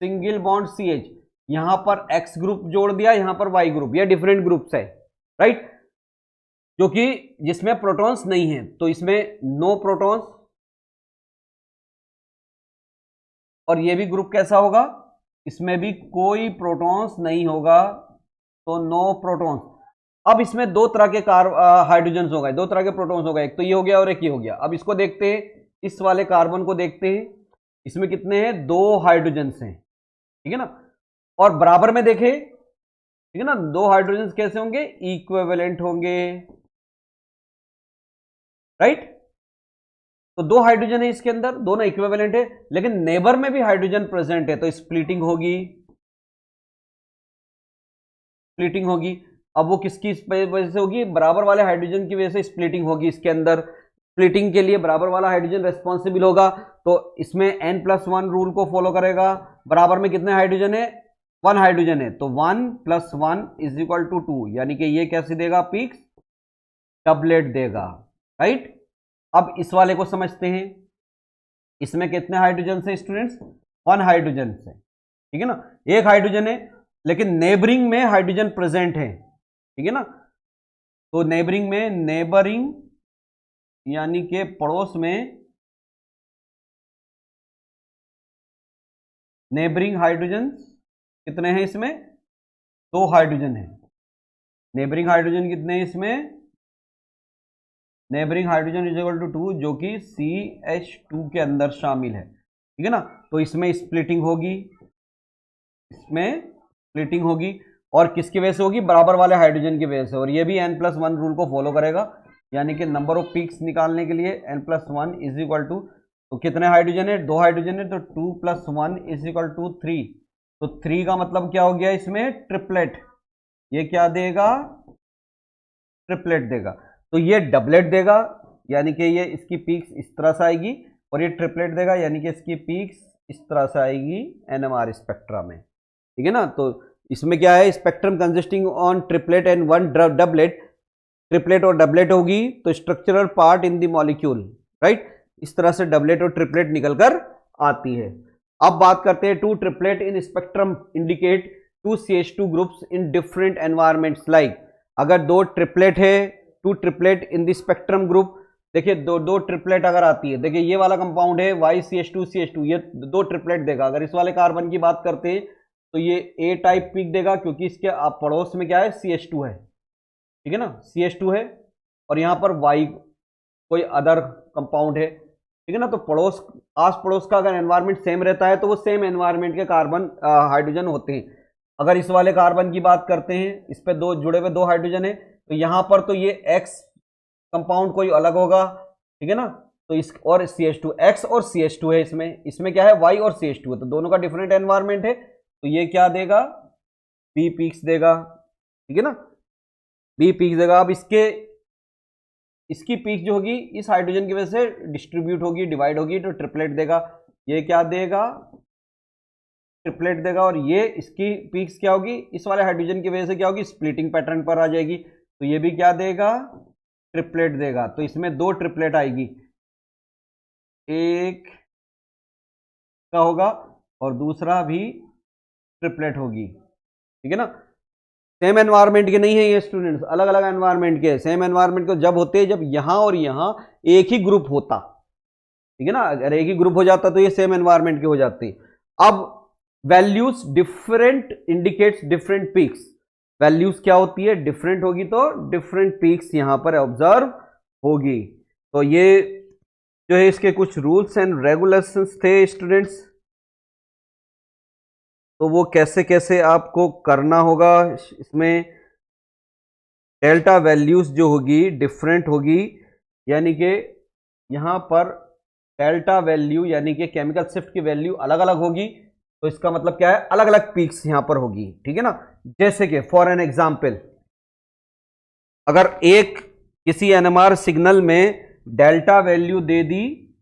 सिंगल बॉन्ड CH, यहां पर X ग्रुप जोड़ दिया, यहां पर Y ग्रुप, ये डिफरेंट ग्रुप्स है, राइट, जो कि जिसमें प्रोटॉन्स नहीं है। तो इसमें नो प्रोटॉन्स, और ये भी ग्रुप कैसा होगा, इसमें भी कोई प्रोटॉन्स नहीं होगा, तो नो प्रोटॉन्स। अब इसमें दो तरह के हाइड्रोजन हो गए, दो तरह के प्रोटॉन्स हो गए, एक तो ये हो गया और एक ये हो गया। अब इसको देखते हैं, इस वाले कार्बन को देखते हैं, इसमें कितने हैं, दो हाइड्रोजन हैं, ठीक है ना। और बराबर में देखें, ठीक है ना, दो हाइड्रोजन कैसे होंगे, इक्विवेलेंट होंगे, राइट। तो दो हाइड्रोजन है इसके अंदर, दोनों इक्विवेलेंट है, लेकिन नेबर में भी हाइड्रोजन प्रेजेंट है, तो स्प्लिटिंग होगी, स्प्लिटिंग होगी। अब वो किसकी वजह से होगी, बराबर वाले हाइड्रोजन की वजह से स्प्लिटिंग होगी इसके अंदर। स्प्लिटिंग के लिए बराबर वाला हाइड्रोजन रेस्पॉन्सिबल होगा, तो इसमें N+1 रूल को फॉलो करेगा। बराबर में कितने हाइड्रोजन है, 1 हाइड्रोजन है, तो 1 + 1 = 2, यानी कि ये कैसे देगा, पीक्स डबलेट देगा, राइट। अब इस वाले को समझते हैं, इसमें कितने हाइड्रोजन है स्टूडेंट्स, 1 हाइड्रोजन है, ठीक है ना, एक हाइड्रोजन है, लेकिन नेबरिंग में हाइड्रोजन प्रेजेंट है, ठीक है ना। तो नेबरिंग में, नेबरिंग यानी कि पड़ोस में, नेबरिंग हाइड्रोजन कितने हैं इसमें, 2 हाइड्रोजन है। नेबरिंग हाइड्रोजन कितने हैं इसमें, नेबरिंग हाइड्रोजन = 2, जो कि CH2 के अंदर शामिल है, ठीक है ना। तो इसमें स्प्लिटिंग होगी, इसमें स्प्लिटिंग होगी, और किसकी वजह से होगी, बराबर वाले हाइड्रोजन की वजह से। और ये भी N+1 रूल को फॉलो करेगा, यानी कि नंबर ऑफ पीक्स निकालने के लिए N+1 = तो कितने हाइड्रोजन है, 2 हाइड्रोजन है, तो 2 + 1 = 3। तो 3 का मतलब क्या हो गया इसमें, ट्रिपलेट। ये क्या देगा, ट्रिपलेट देगा। तो ये डबलेट देगा, यानी कि ये इसकी पीक्स इस तरह से आएगी, और ये ट्रिपलेट देगा, यानी कि इसकी पीक्स इस तरह से आएगी NMR स्पेक्ट्रा में, ठीक है ना। तो इसमें क्या है, spectrum consisting on triplet and one doublet, triplet और डबलेट होगी, तो structural part in the molecule, right. इस तरह से डबलेट और ट्रिपलेट निकलकर आती है। अब बात करते हैं, 2 triplet in spectrum indicate 2 CH2 groups in different environments, like अगर 2 ट्रिपलेट है, 2 triplet in the spectrum group, देखिए दो ट्रिपलेट अगर आती है, देखिए ये वाला कंपाउंड है YCH2CH2, ये 2 ट्रिपलेट देगा। अगर इस वाले कार्बन की बात करते हैं, तो ये A टाइप पीक देगा, क्योंकि इसके पड़ोस में क्या है, CH2 है, ठीक है ना, CH2 है, और यहां पर Y कोई अदर कंपाउंड है, ठीक है ना। तो पड़ोस, आस पड़ोस का अगर एनवायरमेंट सेम रहता है, तो वो सेम एनवायरमेंट के कार्बन हाइड्रोजन होते हैं। अगर इस वाले कार्बन की बात करते हैं, इस पे दो जुड़े हुए 2 हाइड्रोजन है, तो यहां पर तो ये X कंपाउंड कोई अलग होगा, ठीक है ना। तो इस और CH2, X और CH2 है, इसमें क्या है, Y और CH2 है, तो दोनों का डिफरेंट एनवायरमेंट है, तो ये क्या देगा, B पीक्स देगा, ठीक है ना, B पीक्स देगा। अब इसकी पीक जो होगी, इस हाइड्रोजन की वजह से डिस्ट्रीब्यूट होगी, डिवाइड होगी, तो ट्रिपलेट देगा। ये क्या देगा, ट्रिपलेट देगा। और ये इसकी पीक्स क्या होगी, इस वाले हाइड्रोजन की वजह से क्या होगी, स्प्लिटिंग पैटर्न पर आ जाएगी, तो ये भी क्या देगा, ट्रिपलेट देगा। तो इसमें 2 ट्रिपलेट आएगी, एक का होगा और दूसरा भी ट्रिपलेट होगी, ठीक है ना। सेम एनवायरनमेंट के नहीं है ये स्टूडेंट्स, अलग अलग एनवायरनमेंट के। सेम एनवायरनमेंट को जब होते हैं जब यहां और यहां एक ही ग्रुप होता, ठीक है ना। अगर एक ही ग्रुप हो जाता तो ये सेम एनवायरनमेंट के हो जाती। अब values different indicates different peaks. Values क्या होती है, डिफरेंट होगी तो डिफरेंट पीक्स यहां पर ऑब्जर्व होगी। तो ये जो है इसके कुछ रूल्स एंड रेगुलेशंस थे स्टूडेंट्स, तो वो कैसे कैसे आपको करना होगा। इसमें डेल्टा वैल्यूज जो होगी डिफरेंट होगी, यानी कि यहां पर डेल्टा वैल्यू यानी कि केमिकल शिफ्ट की वैल्यू अलग अलग होगी। तो इसका मतलब क्या है, अलग अलग पीक्स यहां पर होगी, ठीक है ना। जैसे कि फॉर एन एग्जांपल, अगर एक किसी एनएमआर सिग्नल में delta value they the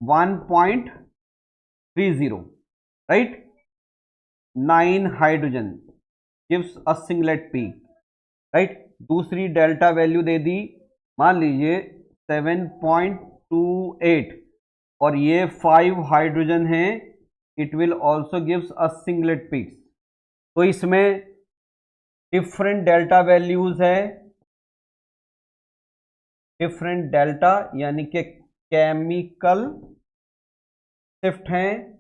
1.30, right, 9 hydrogen gives a singlet peak, right. दूसरी डेल्टा वैल्यू दे दी मान लीजिए 7.28 और ये 5 हाइड्रोजन है, it will also gives a singlet peaks. तो इसमें डिफरेंट डेल्टा वैल्यूज है, डिफरेंट डेल्टा यानी कि केमिकल शिफ्ट है,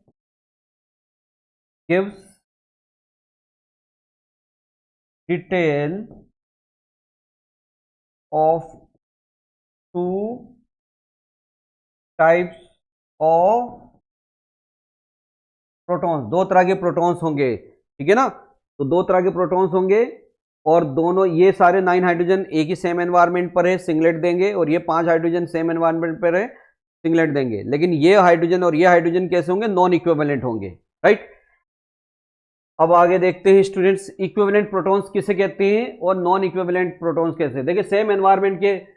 gives detail of 2 types of protons. 2 तरह के प्रोटॉन्स होंगे, ठीक है ना। तो 2 तरह के प्रोटॉन्स होंगे और दोनों ये सारे 9 हाइड्रोजन एक ही सेम एनवायरनमेंट पर है, सिंगलेट देंगे, और ये 5 हाइड्रोजन सेम एनवायरनमेंट पर है, सिंगलेट देंगे। लेकिन ये हाइड्रोजन और ये हाइड्रोजन कैसे होंगे, नॉन इक्विवेलेंट होंगे, राइट। अब आगे देखते हैं स्टूडेंट्स, इक्विवेलेंट प्रोटॉन्स किसे कहते हैं और नॉन इक्विवेलेंट प्रोटॉन्स कैसे। देखिए सेम एनवायरनमेंट के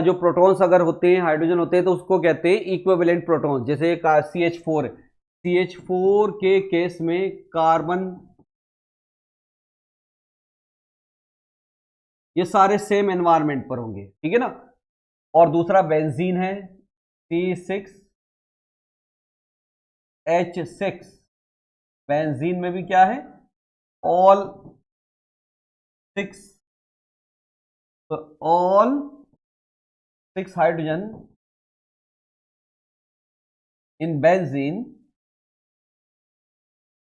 जो प्रोटॉन्स अगर होते हैं, हाइड्रोजन होते हैं, तो उसको कहते हैं इक्विवेलेंट प्रोटॉन्स। जैसे CH4, CH4 के केस में कार्बन, ये सारे सेम एनवायरनमेंट पर होंगे, ठीक है ना। और दूसरा बेंजीन है C6H6, बेंजीन में भी क्या है, ऑल 6, तो all 6 hydrogen in benzene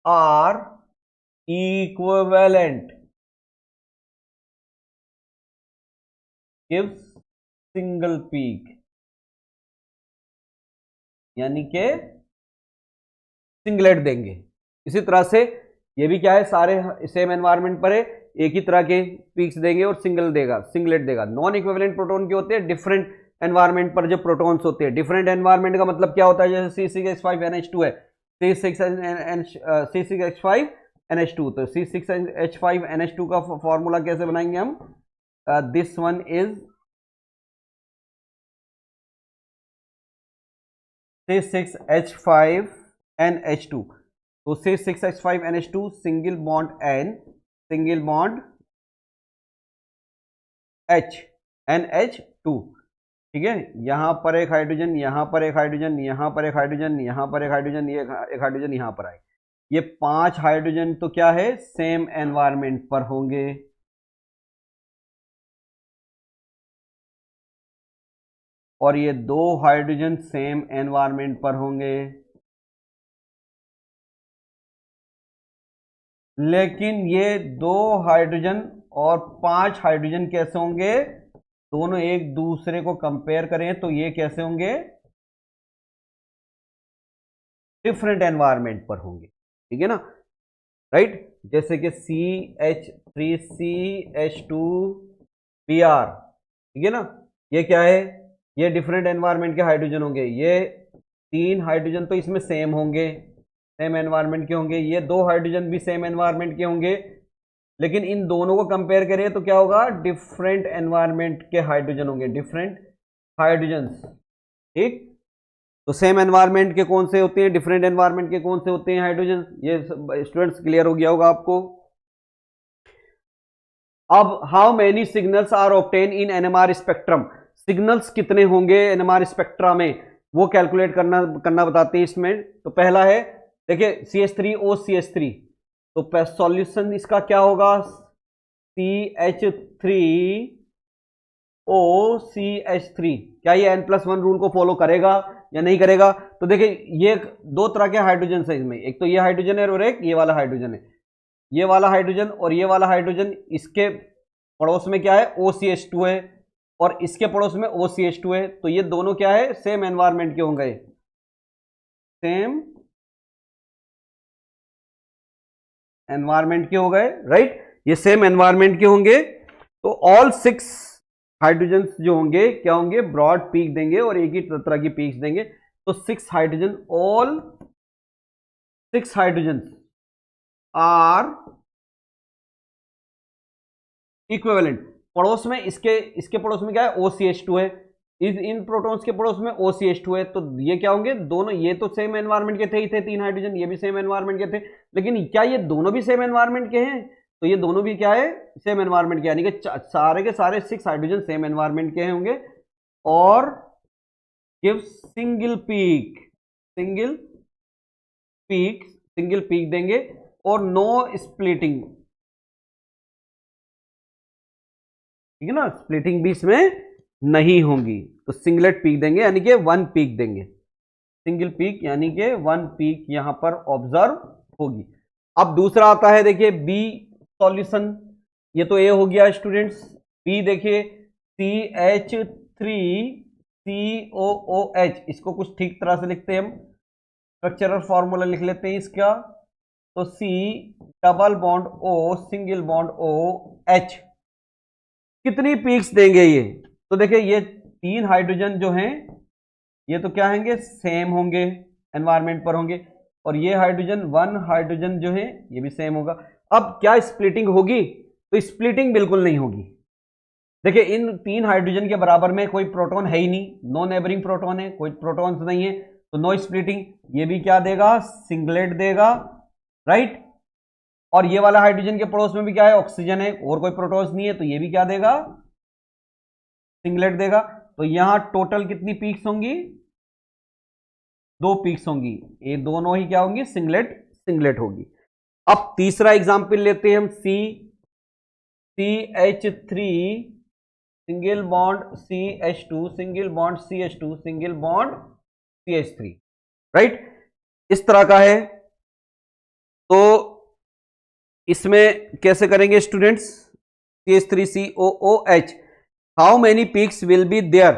are equivalent, gives single peak, यानी के सिंगलेट देंगे। इसी तरह से ये भी क्या है, सारे सेम एनवायरनमेंट पर है, एक ही तरह के पीक्स देंगे और सिंगल देगा, सिंगलेट देगा। नॉन इक्विवेलेंट प्रोटॉन के होते हैं डिफरेंट एनवायरनमेंट पर जो प्रोटॉन्स होते हैं। डिफरेंट एनवायरनमेंट का मतलब क्या होता है, जैसे C6H5NH2 है, C6H5NH2, तो C6H5NH2 का फॉर्मूला कैसे बनाएंगे हम, दिस वन इज C6H5NH2, तो C6H5NH2 single bond N, single bond H, NH2, ठीक है। यहां पर एक हाइड्रोजन, यहां पर एक हाइड्रोजन, यहां पर एक हाइड्रोजन, यहां पर एक हाइड्रोजन, ये एक हाइड्रोजन यहां पर आए। ये 5 हाइड्रोजन तो क्या है, सेम एनवायरनमेंट पर होंगे, और ये 2 हाइड्रोजन सेम एनवायरनमेंट पर होंगे। लेकिन ये 2 हाइड्रोजन और 5 हाइड्रोजन कैसे होंगे, दोनों एक दूसरे को कंपेयर करें तो ये कैसे होंगे, डिफरेंट एनवायरनमेंट पर होंगे, ठीक है ना, राइट। जैसे कि CH3CH2Br, ठीक है ना, ये क्या है, ये डिफरेंट एनवायरनमेंट के हाइड्रोजन होंगे। ये 3 हाइड्रोजन तो इसमें सेम होंगे, सेम एनवायरनमेंट के होंगे। ये 2 हाइड्रोजन भी सेम एनवायरनमेंट के होंगे, लेकिन इन दोनों को कंपेयर करें तो क्या होगा, डिफरेंट एनवायरनमेंट के हाइड्रोजन होंगे, डिफरेंट हाइड्रोजन्स, ठीक। तो सेम एनवायरनमेंट के कौन से होते हैं, डिफरेंट एनवायरनमेंट के कौन से होते हैं हाइड्रोजन, ये स्टूडेंट्स क्लियर हो गया होगा आपको। अब how many signals are obtain in NMR spectrum, signals कितने होंगे एनएमआर स्पेक्ट्रा में, वो कैलकुलेट करना बताते हैं इसमें। तो पहला है, देखिए CH3O CH3, तो सॉल्यूशन इसका क्या होगा, CH3OCH3, क्या ये N+1 रूल को फॉलो करेगा या नहीं करेगा? तो देखिए ये दो तरह के हाइड्रोजन है इसमें, एक तो ये हाइड्रोजन है और एक ये वाला हाइड्रोजन है। ये वाला हाइड्रोजन और ये वाला हाइड्रोजन, इसके पड़ोस में क्या है? OCH2 है, और इसके पड़ोस में OCH2 है। तो ये दोनों क्या है? सेम एनवायरमेंट के होंगे, सेम एनवायरमेंट के हो गए, राइट? ये सेम एनवायरमेंट के होंगे। तो ऑल 6 हाइड्रोजन जो होंगे क्या होंगे? ब्रॉड पीक देंगे और एक ही तरह की पीक्स देंगे। तो 6 hydrogen, all 6 hydrogen are equivalent. पड़ोस में इसके पड़ोस में क्या है? OCH2 है, इन प्रोटॉन्स के पड़ोस में OCH2 है। तो ये क्या होंगे? दोनों ये तो सेम एनवायरमेंट के थे ही थे, 3 हाइड्रोजन, ये भी सेम एनवायरमेंट के थे। लेकिन क्या ये दोनों भी सेम एनवायरमेंट के हैं? तो ये दोनों भी क्या है? सेम एनवायरमेंट के, यानी कि सारे के सारे 6 हाइड्रोजन सेम एनवायरमेंट के होंगे और give single peak, single peak देंगे और नो स्प्लिटिंग, ठीक है ना? स्प्लिटिंग भी इसमें नहीं होंगी। तो सिंगलेट पीक देंगे, यानी कि 1 पीक देंगे, सिंगल पीक यानी कि 1 पीक यहां पर ऑब्जर्व होगी। अब दूसरा आता है, देखिए बी सॉल्यूशन। ये तो ए हो गया स्टूडेंट्स। बी देखिए CH3COOH, इसको कुछ ठीक तरह से लिखते हैं हम, स्ट्रक्चरल फॉर्मूला लिख लेते हैं इसका। तो C double bond O single bond OH, कितनी पीक्स देंगे ये? तो देखिए ये 3 हाइड्रोजन जो हैं ये तो क्या होंगे? सेम होंगे, एनवायरमेंट पर होंगे। और ये हाइड्रोजन 1 हाइड्रोजन जो है ये भी सेम होगा। अब क्या स्प्लिटिंग होगी? तो स्प्लिटिंग बिल्कुल नहीं होगी। देखिए इन 3 हाइड्रोजन के बराबर में कोई प्रोटॉन है ही नहीं, नो नेबरिंग प्रोटॉन है, कोई प्रोटॉन्स नहीं है, तो नो स्प्लिटिंग। ये भी क्या देगा? सिंगलेट देगा, राइट? और ये वाला हाइड्रोजन के पड़ोस में भी क्या है? ऑक्सीजन है और कोई प्रोटॉन्स नहीं है, तो ये भी क्या देगा? सिंगलेट देगा। तो यहां टोटल कितनी पीक्स होंगी? 2 पीक्स होंगी। ये दोनों ही क्या होंगी? सिंगलेट होगी। अब तीसरा एग्जाम्पल लेते हैं हम, CH3 single bond CH2 single bond CH2 single bond CH3, right? इस तरह का है। तो इसमें कैसे करेंगे students? CH3COOH, how many peaks will be there?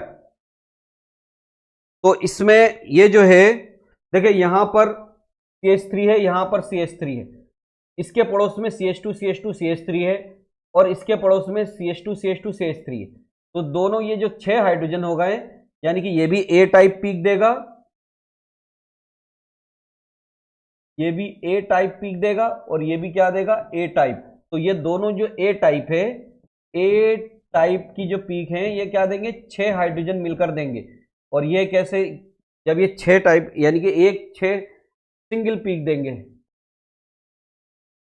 तो इसमें ये जो है, देखिए यहां पर CH3 है, यहां पर CH3 है, इसके पड़ोस में CH2 CH2 CH3 है, और इसके पड़ोस में CH2 CH2 CH3 है। तो दोनों ये जो 6 हाइड्रोजन हो गए, यानी कि ये भी A टाइप पीक देगा, ये भी A टाइप पीक देगा, और ये भी क्या देगा? A type. तो ये दोनों जो A टाइप है, A टाइप की जो पीक है ये क्या देंगे? 6 हाइड्रोजन मिलकर देंगे। और ये कैसे? जब ये 6 टाइप यानी कि 6 सिंगल पीक देंगे,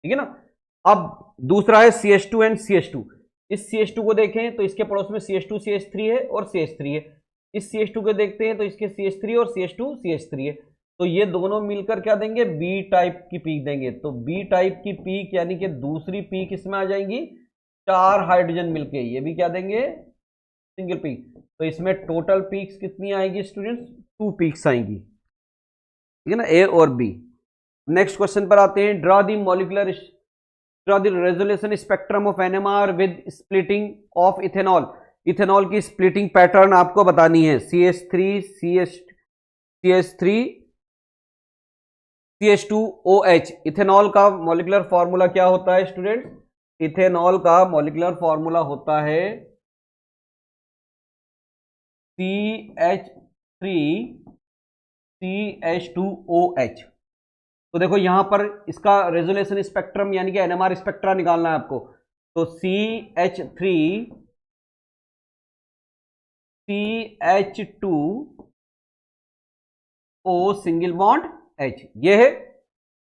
ठीक है ना? अब दूसरा है CH2 एंड CH2। इस CH2 को देखें तो इसके पड़ोस में CH2 CH3 है और CH3 है। इस CH2 को देखते हैं तो इसके CH3 और CH2 CH3 है। तो ये दोनों मिलकर क्या देंगे? B टाइप की पीक देंगे। तो B टाइप की पीक यानी कि दूसरी पीक इसमें आ जाएंगी 4 हाइड्रोजन मिलके, ये भी क्या देंगे? Single peak. तो इसमें टोटल पीक्स कितनी आएगी स्टूडेंट्स? 2 पीक्स आएंगी, ठीक है ना? A और B। नेक्स्ट क्वेश्चन पर आते हैं। Draw the resolution spectrum of NMR with splitting of ethanol. Ethanol की स्प्लिटिंग पैटर्न आपको बतानी है। CH3 CH2OH, इथेनॉल का मॉलिक्यूलर फॉर्मूला क्या होता है स्टूडेंट्स? इथेनॉल का मॉलिक्यूलर फॉर्मूला होता है CH3CH2OH। तो देखो यहां पर इसका रेजोल्यूशन स्पेक्ट्रम यानी कि NMR स्पेक्ट्रा निकालना है आपको। तो CH3CH2O सिंगल बॉन्ड H, ये है,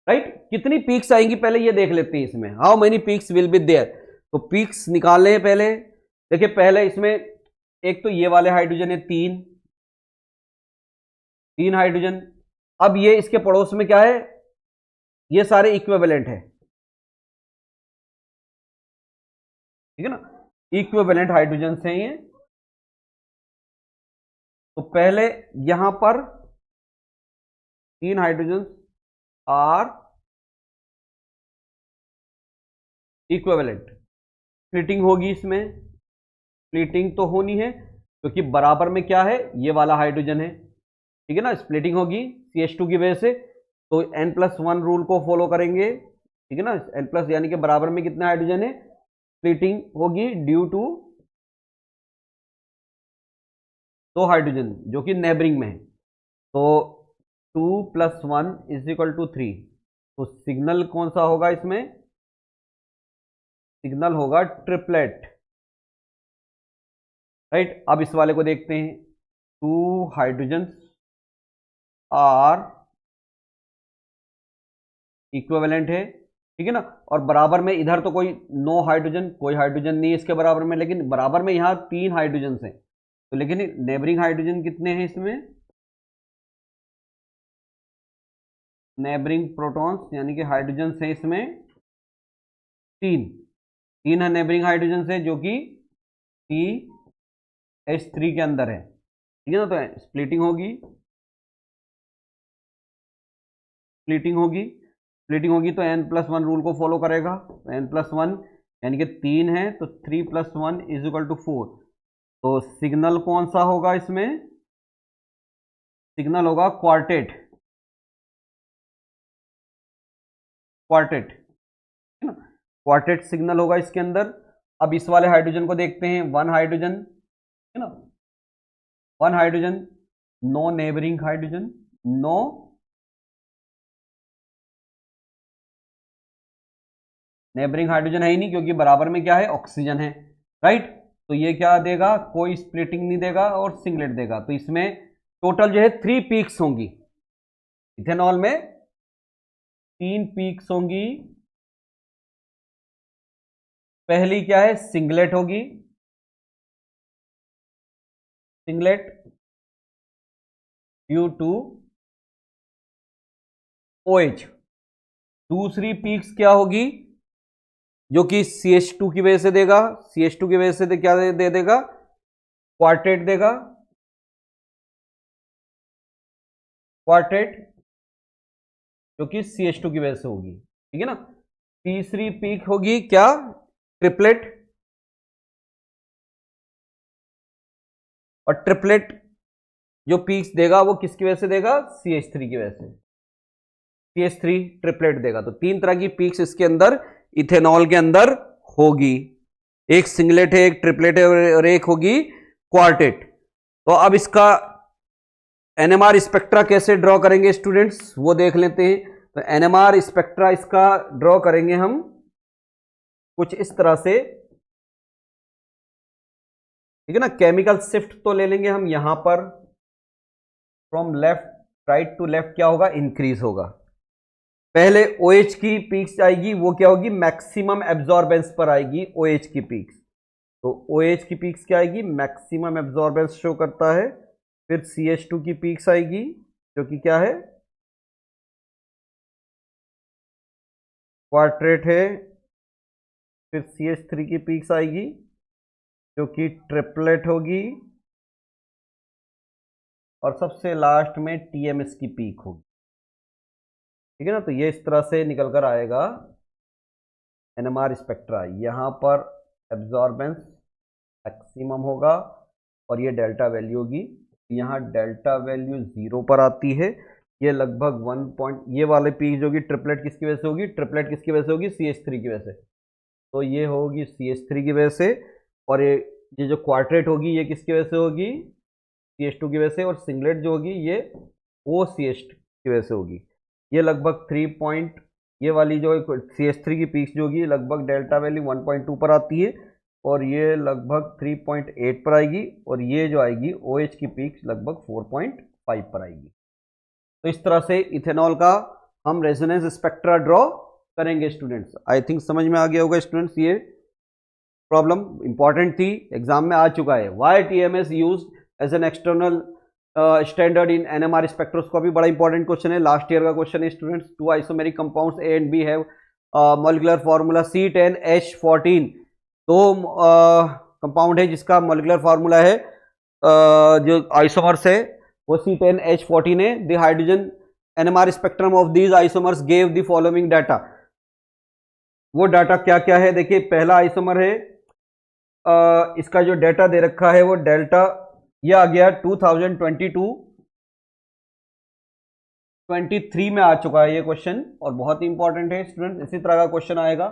राइट? कितनी पीक्स आएंगी पहले ये देख लेते हैं इसमें। How many peaks will be there? तो पीक्स निकालने हैं पहले। देखिए पहले इसमें एक तो ये वाले हाइड्रोजन है, 3 हाइड्रोजन। अब ये इसके पड़ोस में क्या है? ये सारे इक्विवेलेंट है, ठीक है ना, इक्विवेलेंट हाइड्रोजन हैं ये। तो पहले यहां पर 3 हाइड्रोजन आर इक्विवेलेंट। स्प्लिटिंग होगी, इसमें स्प्लिटिंग तो होनी है क्योंकि बराबर में क्या है, ये वाला हाइड्रोजन है, ठीक है ना। स्प्लिटिंग होगी CH2 की वजह से, तो N+1 रूल को फॉलो करेंगे, ठीक है ना। N+ यानी कि बराबर में कितने हाइड्रोजन है, स्प्लिटिंग होगी ड्यू टू 2 हाइड्रोजन जो कि नेबरिंग में है। तो 2 + 1 = 3। तो सिग्नल कौन सा होगा इसमें, सिग्नल होगा ट्रिपलेट, राइट। अब इस वाले को देखते हैं, 2 हाइड्रोजन आर इक्विवेलेंट है, ठीक है ना। और बराबर में इधर तो कोई कोई हाइड्रोजन नहीं है इसके बराबर में, लेकिन बराबर में यहां 3 हाइड्रोजन हैं। तो लेकिन नेबरिंग हाइड्रोजन कितने हैं इसमें, नेबरिंग प्रोटॉन्स यानी कि हाइड्रोजन हैं इसमें 3 है नेबरिंग हाइड्रोजन से, जो कि CH3 के अंदर है, ठीक है ना। तो स्प्लिटिंग होगी, तो N+1 रूल को फॉलो करेगा। तो N+1 यानी कि 3 है, तो 3 + 1 = 4। तो सिग्नल कौन सा होगा इसमें, सिग्नल होगा क्वार्टेट, है ना, क्वार्टेट सिग्नल होगा इसके अंदर। अब इस वाले हाइड्रोजन को देखते हैं, 1 हाइड्रोजन, है ना, 1 hydrogen, no neighbouring hydrogen, no neighbouring hydrogen है ही नहीं, क्योंकि बराबर में क्या है, ऑक्सीजन है, राइट। तो ये क्या देगा, कोई स्प्लिटिंग नहीं देगा और सिंगलेट देगा। तो इसमें टोटल जो है 3 पीक्स होंगी, इथेनॉल में 3 पीक्स होंगी। पहली क्या है, सिंगलेट होगी, सिंगलेट ड्यू टू OH। दूसरी पीक्स क्या होगी, जो कि CH2 की वजह से देगा, CH2 की वजह से क्या दे देगा, क्वार्टेट देगा, क्वार्टेट जो कि CH2 की वजह से होगी, ठीक है ना। तीसरी पीक होगी क्या, ट्रिपलेट, और ट्रिपलेट जो पीक्स देगा वो किसकी वजह से देगा, CH3 की वजह से, CH3 ट्रिपलेट देगा। तो 3 तरह की पीक्स इसके अंदर इथेनॉल के अंदर होगी, एक सिंगलेट है, एक ट्रिपलेट है और एक होगी क्वार्टेट। तो अब इसका NMR स्पेक्ट्रा कैसे ड्रॉ करेंगे स्टूडेंट्स, वो देख लेते हैं। तो NMR स्पेक्ट्रा इसका ड्रॉ करेंगे हम कुछ इस तरह से, ठीक है ना। केमिकल शिफ्ट तो ले लेंगे हम, यहां पर from left right to left क्या होगा, इंक्रीज होगा। पहले OH की पीक्स आएगी, वो क्या होगी, मैक्सिमम एब्जॉर्बेंस पर आएगी OH की पीक्स। तो OH की पीक्स क्या आएगी, मैक्सिमम एब्जॉर्बेंस शो करता है। फिर CH2 की पीक्स आएगी, जो कि क्या है, क्वार्टेट है। फिर CH3 की पीक्स आएगी, जो कि ट्रिपलेट होगी। और सबसे लास्ट में TMS की पीक होगी, ठीक है ना। तो ये इस तरह से निकल कर आएगा NMR स्पेक्ट्रा। यहां पर एब्जॉर्बेंस मैक्सिमम होगा और ये डेल्टा वैल्यू होगी। यहाँ डेल्टा वैल्यू 0 पर आती है, ये लगभग 1 पॉइंट, ये वाले पीक जो कि ट्रिपलेट किसकी वजह से होगी, ट्रिपलेट किसकी वजह से होगी, CH3 की वजह से। तो ये होगी CH3 की वजह से, और ये जो क्वार्टेट होगी ये किसकी वजह से होगी, CH2 की वजह से, और सिंगलेट जो होगी ये OCH की वजह से होगी। ये लगभग 3 पॉइंट, ये वाली जो CH3 की पीक्स जो होगी लगभग डेल्टा वैल्यू 1.2 पर आती है, और ये लगभग 3.8 पर आएगी, और ये जो आएगी OH की पीक्स लगभग 4.5 पर आएगी। तो इस तरह से इथेनॉल का हम रेजोनेंस स्पेक्ट्रा ड्रॉ करेंगे स्टूडेंट्स। आई थिंक समझ में आ गया होगा स्टूडेंट्स, ये प्रॉब्लम इंपॉर्टेंट थी, एग्जाम में आ चुका है। Why TMS used as an external standard in NMR spectroscopy, बड़ा इंपॉर्टेंट क्वेश्चन है, लास्ट ईयर का क्वेश्चन है students. 2 isomeric compounds A and B have molecular formula C10H14 दो कंपाउंड है जिसका मॉलिक्यूलर फार्मूला है जो आइसोमर्स है वो C10H14 है। The hydrogen NMR spectrum of these isomers gave the following data. वो डाटा क्या क्या है देखिए, पहला आइसोमर है इसका जो डाटा दे रखा है वो डेल्टा, ये आ गया 2022-23 में आ चुका है ये क्वेश्चन और बहुत ही इंपॉर्टेंट है स्टूडेंट। इसी तरह का क्वेश्चन आएगा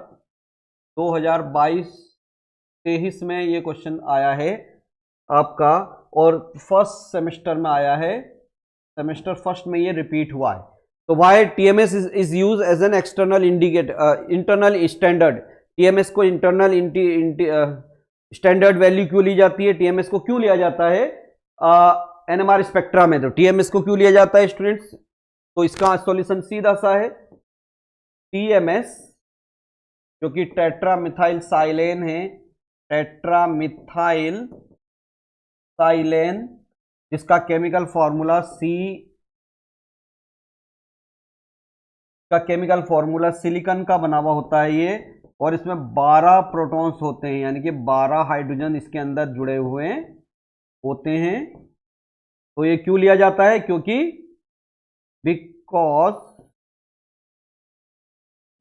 2022-23 में ये क्वेश्चन आया है आपका और फर्स्ट सेमेस्टर में आया है, सेमेस्टर फर्स्ट में ये रिपीट हुआ है। तो why TMS is use as an external internal standard. TMS को इंटरनल स्टैंडर्ड वैल्यू क्यों ली जाती है, TMS को क्यों लिया जाता है NMR स्पेक्ट्रा में, तो TMS को क्यों लिया जाता है स्टूडेंट्स, तो इसका सॉल्यूशन सीधा सा है TMS जो कि टेट्रामिथाइल साइलेन है, टेट्रामिथाइल साइलेन जिसका केमिकल फॉर्मूला सिलिकॉन का बना हुआ होता है ये, और इसमें 12 प्रोटॉन्स होते हैं यानी कि 12 हाइड्रोजन इसके अंदर जुड़े हुए होते हैं। तो ये क्यों लिया जाता है, क्योंकि because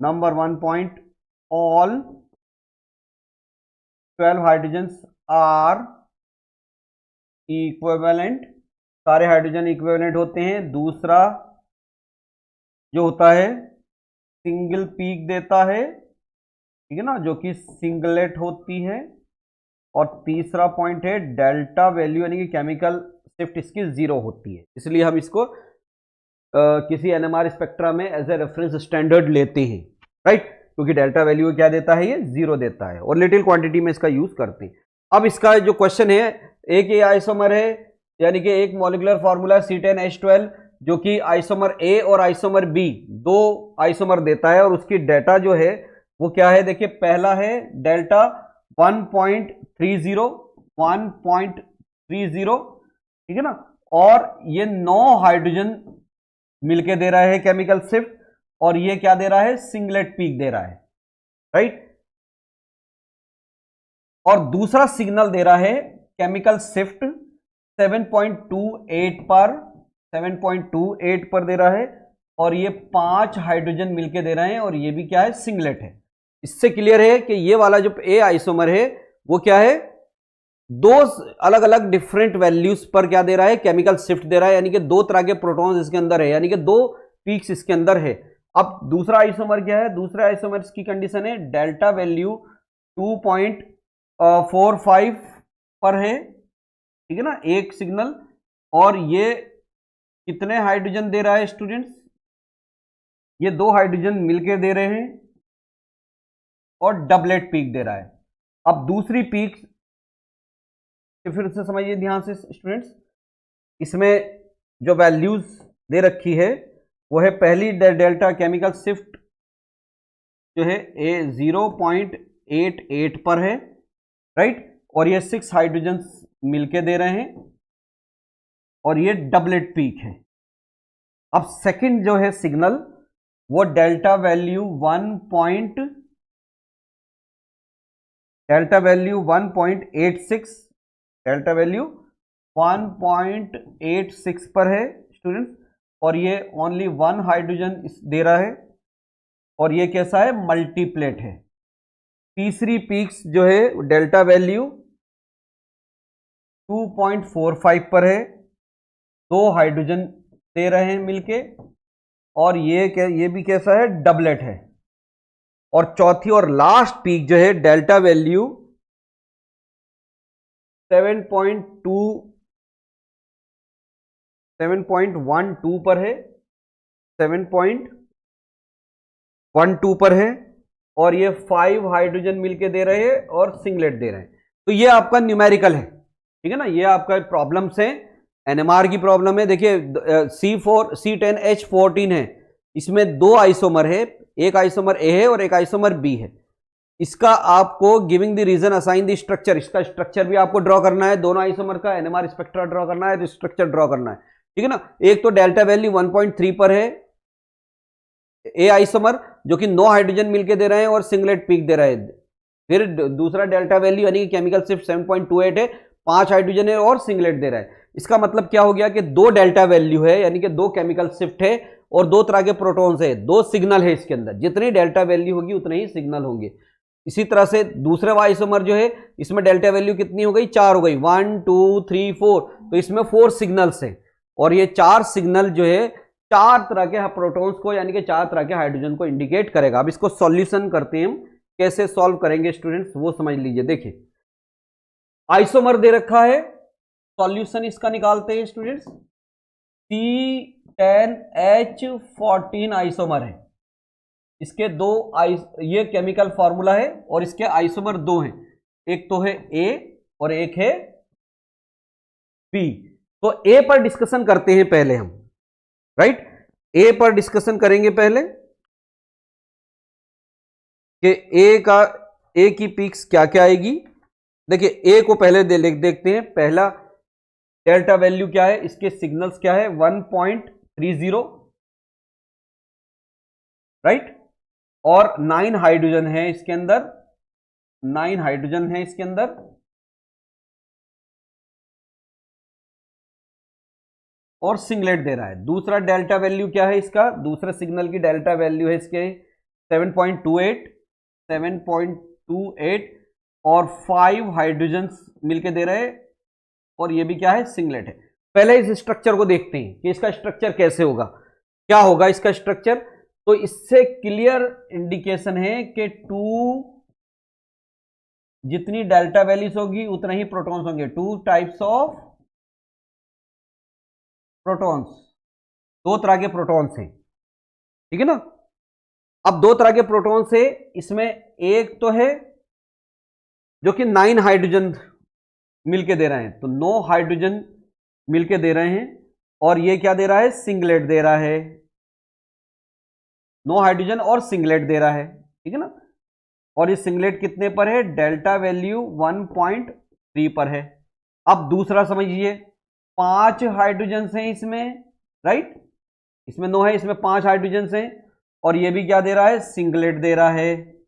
number 1 point all 12 hydrogens are equivalent, सारे हाइड्रोजन इक्विवेलेंट होते हैं। दूसरा जो होता है सिंगल पीक देता है, ठीक है ना, जो कि सिंगलेट होती है। और तीसरा पॉइंट है डेल्टा वैल्यू यानी कि केमिकल शिफ्ट इसकी 0 होती है, इसलिए हम इसको किसी NMR स्पेक्ट्रा में एज ए रेफरेंस स्टैंडर्ड लेते हैं, राइट, क्योंकि डेल्टा वैल्यू क्या देता है, ये 0 देता है और लिटिल क्वांटिटी में इसका यूज करते हैं। अब इसका जो क्वेश्चन है, एक ये आइसोमर है यानी कि एक मॉलिक्यूलर फॉर्मूला C10H12 जो कि आइसोमर A और आइसोमर B दो आइसोमर देता है और उसकी डेटा जो है वो क्या है, देखिए पहला है डेल्टा 1.30, ठीक है ना, और ये 9 हाइड्रोजन मिलके दे रहा है केमिकल शिफ्ट, और ये क्या दे रहा है, सिंगलेट पीक दे रहा है, राइट। और दूसरा सिग्नल दे रहा है केमिकल शिफ्ट 7.28 पर दे रहा है, और ये 5 हाइड्रोजन मिलके दे रहे हैं और ये भी क्या है, सिंगलेट है। इससे क्लियर है कि ये वाला जो ए आइसोमर है वो क्या है, दो अलग अलग डिफरेंट वैल्यूज पर क्या दे रहा है, केमिकल शिफ्ट दे रहा है, यानी कि 2 तरह के प्रोटॉन्स इसके अंदर है, यानी कि 2 पीक्स इसके अंदर है। अब दूसरा आइसोमर क्या है, दूसरे आइसोमर की कंडीशन है डेल्टा वैल्यू 2.45 पर है, ठीक है ना, एक सिग्नल, और ये कितने हाइड्रोजन दे रहा है स्टूडेंट्स, ये 2 हाइड्रोजन मिलके दे रहे हैं और डबलेट पीक दे रहा है। अब दूसरी पीक फिर से समझिए ध्यान से स्टूडेंट्स, इसमें जो वैल्यूज दे रखी है वो है पहली डेल्टा केमिकल शिफ्ट जो है 0.88 पर है, राइट, और ये 6 हाइड्रोजन मिलके दे रहे हैं और ये डबलेट पीक है। अब सेकंड जो है सिग्नल वो डेल्टा वैल्यू 1.86 पर है स्टूडेंट्स, और ये ओनली 1 हाइड्रोजन दे रहा है और ये कैसा है, मल्टीप्लेट है। तीसरी पीक्स जो है डेल्टा वैल्यू 2.45 पर है, 2 हाइड्रोजन दे रहे हैं मिलके, और ये भी कैसा है, डबलेट है। और चौथी और लास्ट पीक जो है डेल्टा वैल्यू 7.12 पर है, 7.12 पर है, और ये 5 हाइड्रोजन मिलके दे रहे हैं और सिंगलेट दे रहे हैं। तो ये आपका न्यूमेरिकल है, ठीक है ना, ये आपका प्रॉब्लम्स है, NMR की प्रॉब्लम है। देखिए C10H14 है, इसमें 2 आइसोमर है, एक आइसोमर A है और एक आइसोमर B है। इसका आपको giving the reason assign the structure, इसका स्ट्रक्चर भी आपको ड्रॉ करना है, दोनों आइसोमर का NMR स्पेक्ट्रा ड्रॉ करना है, तो स्ट्रक्चर ड्रॉ करना है, ठीक है ना। एक तो डेल्टा वैल्यू 1.3 पर है A आइसोमर जो कि 9 हाइड्रोजन मिलके दे रहे हैं और सिंगलेट पीक दे रहे हैं, फिर दूसरा डेल्टा वैल्यू यानी कि केमिकल शिफ्ट 7.28 है, 5 हाइड्रोजन है और सिंगलेट दे रहा है। इसका मतलब क्या हो गया कि 2 डेल्टा वैल्यू है यानी कि 2 केमिकल शिफ्ट है और 2 तरह के प्रोटॉन्स है, 2 सिग्नल है इसके अंदर। जितनी डेल्टा वैल्यू होगी उतने ही सिग्नल होंगे। इसी तरह से दूसरे आइसोमर जो है इसमें डेल्टा वैल्यू कितनी हो गई, 4 हो गई, 1 2 3 4, तो इसमें 4 सिग्नल्स हैं और ये 4 सिग्नल जो है 4 तरह के प्रोटॉन्स को यानी कि 4 तरह के हाइड्रोजन को इंडिकेट करेगा। अब इसको सॉल्यूशन करते हैं, हम कैसे सॉल्व करेंगे स्टूडेंट्स वो समझ लीजिए। देखिए आइसोमर दे रखा है, सॉल्यूशन इसका निकालते हैं स्टूडेंट्स। C10H14 आइसोमर है, इसके ये केमिकल फॉर्मूला है और इसके आइसोमर 2 हैं, एक तो है A और एक है B। तो A पर डिस्कशन करते हैं पहले हम, राइट। A पर डिस्कशन करेंगे पहले कि A की पीक्स क्या क्या आएगी। देखिए A को पहले देखते हैं। पहला डेल्टा वैल्यू क्या है, इसके सिग्नल्स क्या है, 1.30, राइट। और 9 हाइड्रोजन है इसके अंदर, 9 हाइड्रोजन है इसके अंदर। और सिंगलेट दे रहा है। दूसरा डेल्टा वैल्यू क्या है इसका, दूसरे सिग्नल की डेल्टा वैल्यू है इसके 7.28 और 5 हाइड्रोजन मिलके दे रहे हैं और ये भी क्या है, सिंगलेट है। पहले इस स्ट्रक्चर को देखते हैं कि इसका स्ट्रक्चर कैसे होगा, क्या होगा इसका स्ट्रक्चर। तो इससे क्लियर इंडिकेशन है कि 2 जितनी डेल्टा वैल्यूज होगी उतना ही प्रोटॉन्स होंगे। 2 टाइप्स ऑफ प्रोटॉन्स, 2 तरह के प्रोटॉन्स हैं, ठीक है ना। अब 2 तरह के प्रोटॉन्स है, इसमें एक तो है जो कि 9 हाइड्रोजन मिलके दे रहे हैं, तो 9 हाइड्रोजन मिलके दे रहे हैं और ये क्या दे रहा है, सिंगलेट दे रहा है। 9 हाइड्रोजन और सिंगलेट दे रहा है, ठीक है ना। और ये सिंगलेट कितने पर है, डेल्टा वैल्यू 1.3 पर है। अब दूसरा समझिए, 5 हाइड्रोजन हैं इसमें, राइट। इसमें 9 है, इसमें 5 हाइड्रोजन हैं और ये भी क्या दे रहा है, सिंगलेट दे रहा है।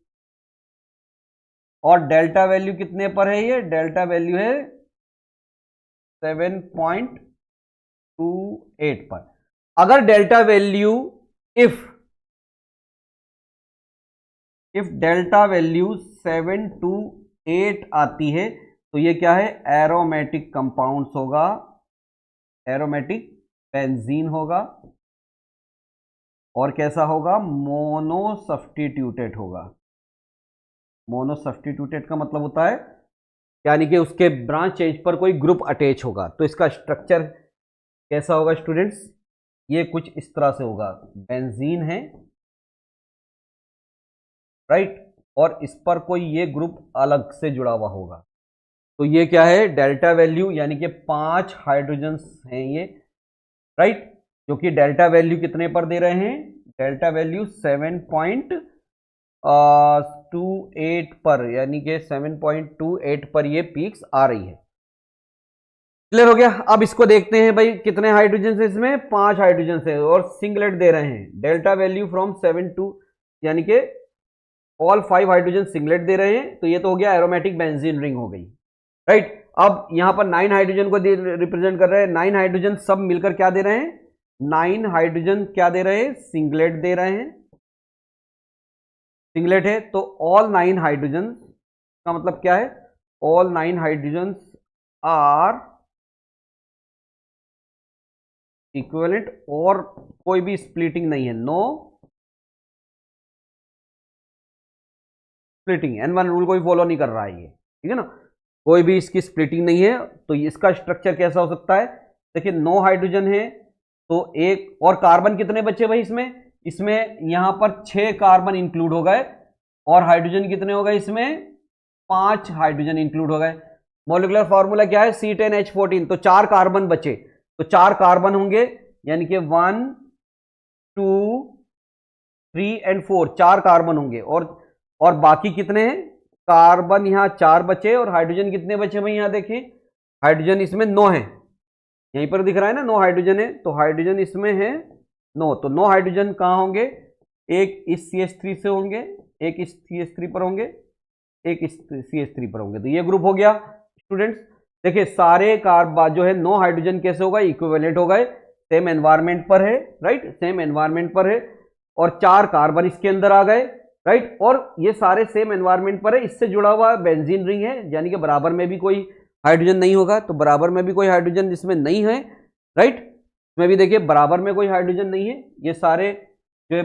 और डेल्टा वैल्यू कितने पर है, ये डेल्टा वैल्यू है 7.28 पर। अगर delta value if delta value 7 to 8 आती है तो ये क्या है, एरोमेटिक कंपाउंड्स होगा, एरोमेटिक बेंजीन होगा। और कैसा होगा, मोनो सब्स्टिट्यूटेड होगा। मोनो सब्स्टिट्यूटेड का मतलब होता है यानी कि उसके ब्रांच चेंज पर कोई ग्रुप अटैच होगा। तो इसका स्ट्रक्चर कैसा होगा स्टूडेंट्स, ये कुछ इस तरह से होगा। बेंजीन है, राइट, और इस पर कोई ये ग्रुप अलग से जुड़ा हुआ होगा। तो ये क्या है, डेल्टा वैल्यू यानी कि 5 हाइड्रोजन्स हैं ये, राइट, जो कि डेल्टा वैल्यू कितने पर दे रहे हैं, डेल्टा वैल्यू 7.28 पर, यानी कि 7.28 पर ये पीक्स आ रही है। क्लियर हो गया। अब इसको देखते हैं भाई, कितने हाइड्रोजन है इसमें, 5 हाइड्रोजन है और सिंगलेट दे रहे हैं। डेल्टा वैल्यू फ्रॉम 7 to, यानी कि ऑल 5 हाइड्रोजन सिंगलेट दे रहे हैं। तो ये तो हो गया एरोमेटिक बेंजीन रिंग हो गई, राइट। अब यहां पर 9 हाइड्रोजन को रिप्रेजेंट कर रहे हैं। 9 हाइड्रोजन सब मिलकर क्या दे रहे हैं, 9 हाइड्रोजन क्या दे रहे हैं, सिंगलेट दे रहे हैं, सिंगलेट है। तो ऑल 9 हाइड्रोजन का मतलब क्या है, ऑल 9 हाइड्रोजन आर इक्विवेलेंट और कोई भी स्प्लिटिंग नहीं है, नो स्प्लिटिंग। N1 रूल कोई फॉलो नहीं कर रहा है ये, ठीक है ना, कोई भी इसकी स्प्लिटिंग नहीं है। तो इसका स्ट्रक्चर कैसा हो सकता है, देखिए 9 हाइड्रोजन है तो एक और कार्बन कितने बचे भाई इसमें यहां पर 6 कार्बन इंक्लूड हो गए और हाइड्रोजन कितने हो गए इसमें, 5 हाइड्रोजन इंक्लूड हो गए। मॉलिक्यूलर फॉर्मूला क्या है, C10H14, तो 4 कार्बन बचे, तो 4 कार्बन होंगे यानी कि 1 2 3 और 4, 4 कार्बन होंगे। और बाकी कितने हैं, कार्बन यहां 4 बचे और हाइड्रोजन कितने बचे भाई, यहां देखिए हाइड्रोजन इसमें 9 है, यहीं पर दिख रहा है ना 9 हाइड्रोजन है, तो हाइड्रोजन इसमें है 9। तो 9 हाइड्रोजन कहां होंगे, एक इस CH3 से होंगे, एक इस CH3 पर होंगे, एक CH3 पर होंगे। तो ये ग्रुप हो गया स्टूडेंट्स। देखिए सारे कार्बन जो है 9 हाइड्रोजन कैसे होगा, इक्विवेलेंट हो गए, सेम एनवायरमेंट पर है, राइट, सेम एनवायरमेंट पर है, और 4 कार्बन इसके अंदर आ गए, राइट, और ये सारे सेम एनवायरमेंट पर है। इससे जुड़ा हुआ बेंजीन रिंग है, यानी कि बराबर में भी कोई हाइड्रोजन नहीं होगा, तो बराबर में भी कोई हाइड्रोजन इसमें नहीं है, राइट, इसमें भी देखिए बराबर में कोई हाइड्रोजन नहीं है। ये सारे जो है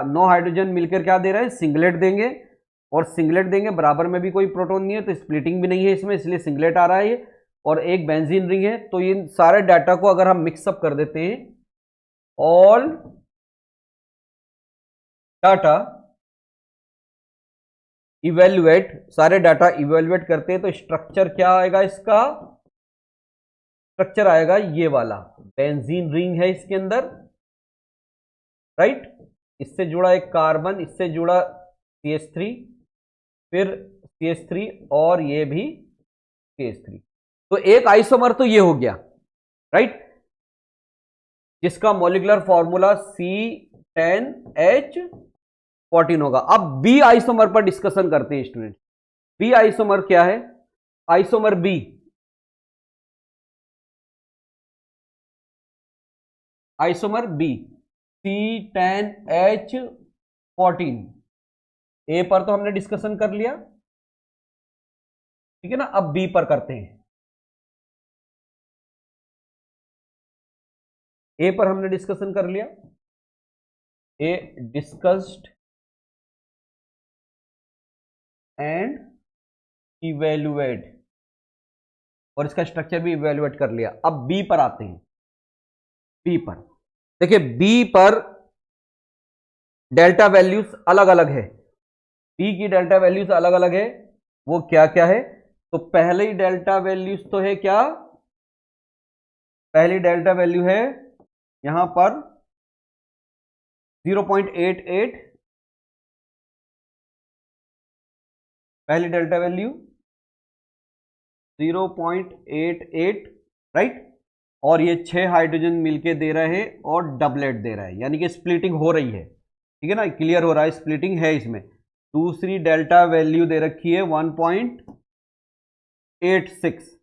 9 हाइड्रोजन मिलकर क्या दे रहे हैं, सिंगलेट देंगे, और सिंगलेट देंगे, बराबर में भी कोई प्रोटॉन नहीं है, तो स्प्लिटिंग भी नहीं है इसमें, इसलिए सिंगलेट आ रहा है ये, और एक बेंजीन रिंग है। तो इन सारे डाटा को अगर हम मिक्सअप कर देते हैं, ऑल डाटा इवेल्युएट, सारे डाटा इवेल्युएट करते हैं, तो स्ट्रक्चर क्या आएगा, इसका स्ट्रक्चर आएगा ये वाला, बेंजीन रिंग है इसके अंदर, राइट, इससे जुड़ा एक कार्बन, इससे जुड़ा CH3, फिर CH3, और ये भी CH3। तो एक आइसोमर तो ये हो गया, राइट, जिसका मॉलिक्यूलर फॉर्मूला C10H14 होगा। अब बी आइसोमर पर डिस्कशन करते हैं स्टूडेंट। बी आइसोमर क्या है, isomer B, isomer B C10H14, A पर तो हमने डिस्कशन कर लिया, ठीक है ना। अब बी पर करते हैं। ए पर हमने डिस्कशन कर लिया, ए डिस्कस्ड एंड इवेल्युएट, और इसका स्ट्रक्चर भी इवेल्युएट कर लिया। अब बी पर आते हैं। बी पर देखिए, बी पर डेल्टा वैल्यूज अलग अलग है, बी की डेल्टा वैल्यूज अलग अलग है। वो क्या क्या है, तो पहले ही डेल्टा वैल्यूज तो है क्या, पहली डेल्टा वैल्यू है यहां पर 0.88, पहली डेल्टा वैल्यू 0.88, राइट, और ये 6 हाइड्रोजन मिलके दे रहे हैं और डबलेट दे रहा है, यानी कि स्प्लिटिंग हो रही है, ठीक है ना, क्लियर हो रहा है, स्प्लिटिंग है इसमें। दूसरी डेल्टा वैल्यू दे रखी है 1.86,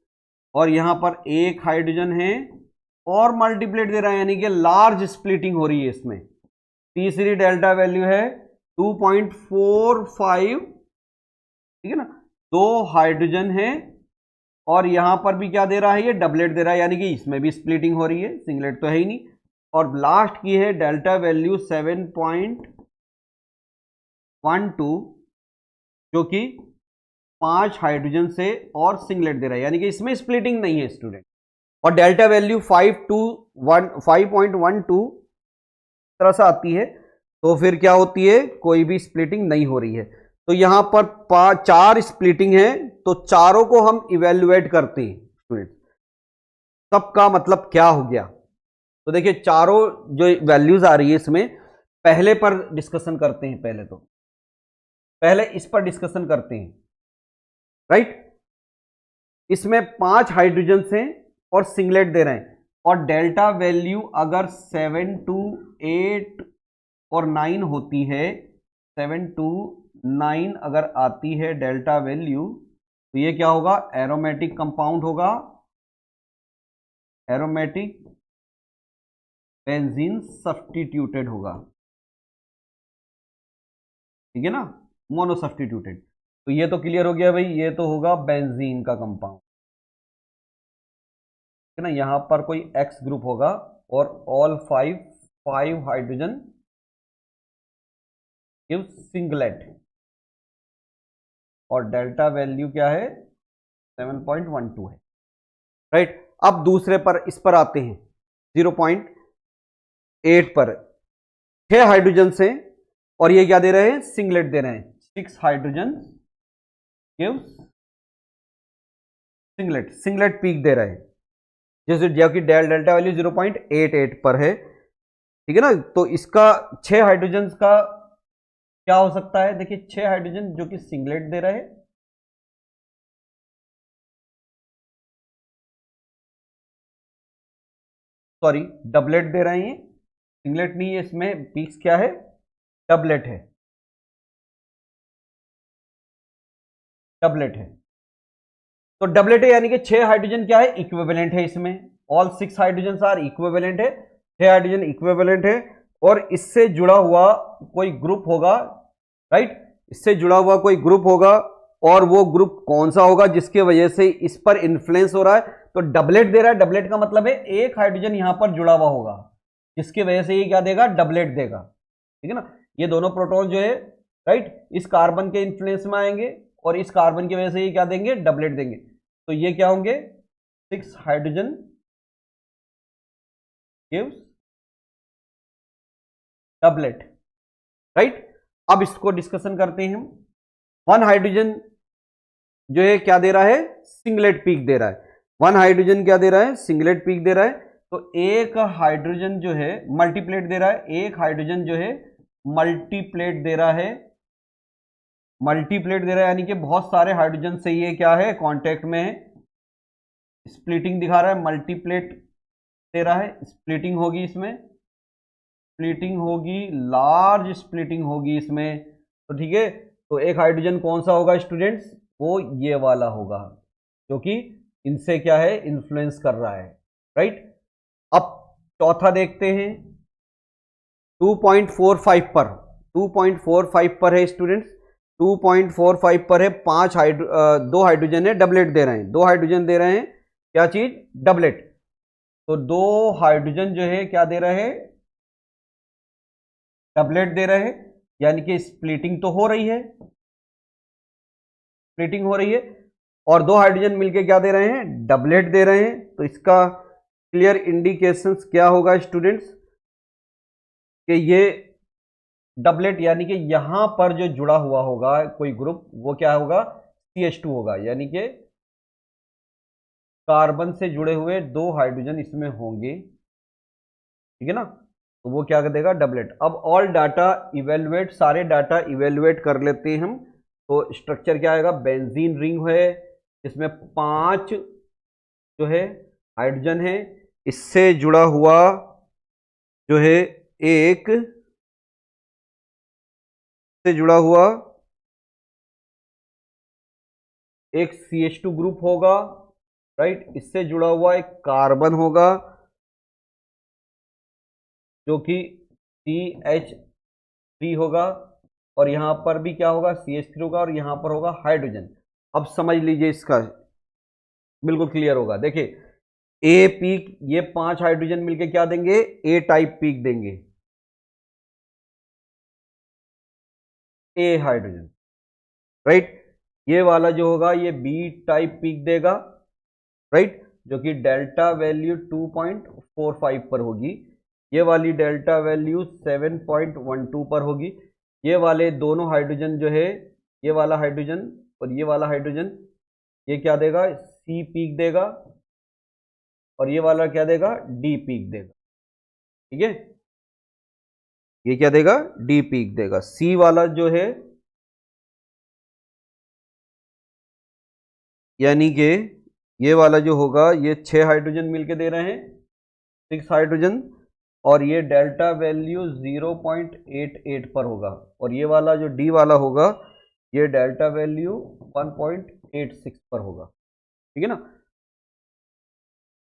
और यहां पर एक हाइड्रोजन है और मल्टीप्लेट दे रहा है, यानी कि लार्ज स्प्लिटिंग हो रही है इसमें। तीसरी डेल्टा वैल्यू है 2.45, ठीक है ना, 2 हाइड्रोजन है, और यहां पर भी क्या दे रहा है, ये डबलेट दे रहा है, यानी कि इसमें भी स्प्लिटिंग हो रही है, सिंगलेट तो है ही नहीं। और लास्ट की है डेल्टा वैल्यू 7.12, जो कि 5 हाइड्रोजन से और सिंगलेट दे रहा है, यानी कि इसमें स्प्लिटिंग नहीं है स्टूडेंट। और डेल्टा वैल्यू 5.12 तरह से आती है, तो फिर क्या होती है, कोई भी स्प्लिटिंग नहीं हो रही है। तो यहां पर 4 स्प्लिटिंग है, तो चारों को हम इवेल्युएट करते हैं स्टूडेंट। सबका मतलब क्या हो गया, तो देखिए चारों जो वैल्यूज आ रही है इसमें, पहले पर डिस्कशन करते हैं, पहले इस पर डिस्कशन करते हैं, राइट। इसमें 5 हाइड्रोजन हैं और सिंगलेट दे रहे हैं, और डेल्टा वैल्यू अगर 7 to 8 और 9 होती है, 7 to 9 अगर आती है डेल्टा वैल्यू, तो ये क्या होगा, एरोमेटिक कंपाउंड होगा, एरोमेटिक बेंजीन सब्स्टिट्यूटेड होगा, ठीक है ना, मोनो सब्स्टिट्यूटेड। तो ये तो क्लियर हो गया भाई, ये तो होगा बेंजीन का कंपाउंड, ठीक है ना। यहां पर कोई एक्स ग्रुप होगा, और ऑल 5 हाइड्रोजन गिव सिंगलेट, और डेल्टा वैल्यू क्या है, 7.12 है, राइट। अब दूसरे पर, इस पर आते हैं, 0.8 पर 6 हाइड्रोजन से, और ये क्या दे रहे हैं, सिंगलेट दे रहे हैं, 6 hydrogen gives singlet, singlet peak दे रहे हैं, जैसे जबकि डेल्टा वैल्यू 0.88 पर है, ठीक है ना। तो इसका 6 हाइड्रोजन का क्या हो सकता है, देखिए 6 हाइड्रोजन जो कि सिंगलेट दे रहे हैं, सॉरी डबलेट दे रहे हैं, सिंगलेट नहीं है, इसमें पीक्स क्या है, डबलेट है, डबलेट है। तो डबलेट है यानी कि 6 हाइड्रोजन क्या है, इक्विवेलेंट है इसमें। ऑल 6 हाइड्रोजन आर इक्विवेलेंट है, 6 हाइड्रोजन इक्विवेलेंट है। और इससे जुड़ा हुआ कोई ग्रुप होगा, राइट, इससे जुड़ा हुआ कोई ग्रुप होगा, और वो ग्रुप कौन सा होगा जिसके वजह से इस पर इन्फ्लुएंस हो रहा है। तो डबलेट दे रहा है, डबलेट का मतलब है एक हाइड्रोजन यहां पर जुड़ा हुआ होगा जिसकी वजह से ये क्या देगा, डबलेट देगा, ठीक है ना। ये दोनों प्रोटॉन जो है, राइट, इस कार्बन के इन्फ्लुएंस में आएंगे और इस कार्बन की वजह से ये क्या देंगे, डबलेट देंगे। तो ये क्या होंगे, 6 हाइड्रोजन गिव्स डबलेट, राइट। अब इसको डिस्कशन करते हैं हम। 1 हाइड्रोजन जो है क्या दे रहा है, सिंगलेट पीक दे रहा है। 1 हाइड्रोजन क्या दे रहा है, सिंगलेट पीक दे रहा है। तो एक हाइड्रोजन जो है मल्टीप्लेट दे रहा है, एक हाइड्रोजन जो है मल्टीप्लेट दे रहा है, मल्टीप्लेट दे रहा है यानी कि बहुत सारे हाइड्रोजन से ये क्या है, कांटेक्ट में है। स्प्लिटिंग दिखा रहा है, मल्टीप्लेट दे रहा है, स्प्लिटिंग होगी इसमें, स्प्लिटिंग होगी, लार्ज स्प्लिटिंग होगी इसमें। तो ठीक है, तो एक हाइड्रोजन कौन सा होगा स्टूडेंट्स, वो ये वाला होगा क्योंकि इनसे क्या है, इन्फ्लुएंस कर रहा है, राइट। अब चौथा देखते हैं, 2.45 पर, 2.45 पर है स्टूडेंट्स, 2.45 पर है। 2 हाइड्रोजन है, डबलेट दे रहे हैं, 2 हाइड्रोजन दे रहे हैं, क्या चीज, डबलेट। तो 2 हाइड्रोजन जो है क्या दे रहे हैं, डबलेट दे रहे हैं, यानी कि स्प्लिटिंग तो हो रही है, स्प्लिटिंग हो रही है, और 2 हाइड्रोजन मिलके क्या दे रहे हैं, डबलेट दे रहे हैं। तो इसका क्लियर इंडिकेशंस क्या होगा स्टूडेंट्स, कि ये डबलेट यानी कि यहां पर जो जुड़ा हुआ होगा कोई ग्रुप, वो क्या होगा, CH2 होगा, यानी कि कार्बन से जुड़े हुए 2 हाइड्रोजन इसमें होंगे, ठीक है ना। तो वो क्या कर देगा, डबलेट। अब ऑल डाटा इवेलुएट, सारे डाटा इवेलुएट कर लेते हैं हम। तो स्ट्रक्चर क्या आएगा, बेंजीन रिंग है, इसमें 5 जो है हाइड्रोजन है, इससे जुड़ा हुआ जो है एक, से जुड़ा हुआ एक CH2 ग्रुप होगा, राइट। इससे जुड़ा हुआ एक कार्बन होगा जो कि CH3 होगा, और यहां पर भी क्या होगा, CH3 होगा, और यहां पर होगा हाइड्रोजन। अब समझ लीजिए, इसका बिल्कुल क्लियर होगा। देखिए, ए पीक, ये 5 हाइड्रोजन मिलके क्या देंगे, ए टाइप पीक देंगे, ए हाइड्रोजन, राइट। ये वाला जो होगा ये बी टाइप पीक देगा, राइट, जो कि डेल्टा वैल्यू 2.45 पर होगी। ये वाली डेल्टा वैल्यू 7.12 पर होगी। ये वाले दोनों हाइड्रोजन जो है, ये वाला हाइड्रोजन और ये वाला हाइड्रोजन, ये क्या देगा, सी पीक देगा, और ये वाला क्या देगा, डी पीक देगा, ठीक है। ये क्या देगा, डी पीक देगा। सी वाला जो है, यानी कि ये वाला जो होगा, ये 6 हाइड्रोजन मिलके दे रहे हैं, 6 हाइड्रोजन, और ये डेल्टा वैल्यू 0.88 पर होगा, और ये वाला जो डी वाला होगा, ये डेल्टा वैल्यू 1.86 पर होगा, ठीक है ना।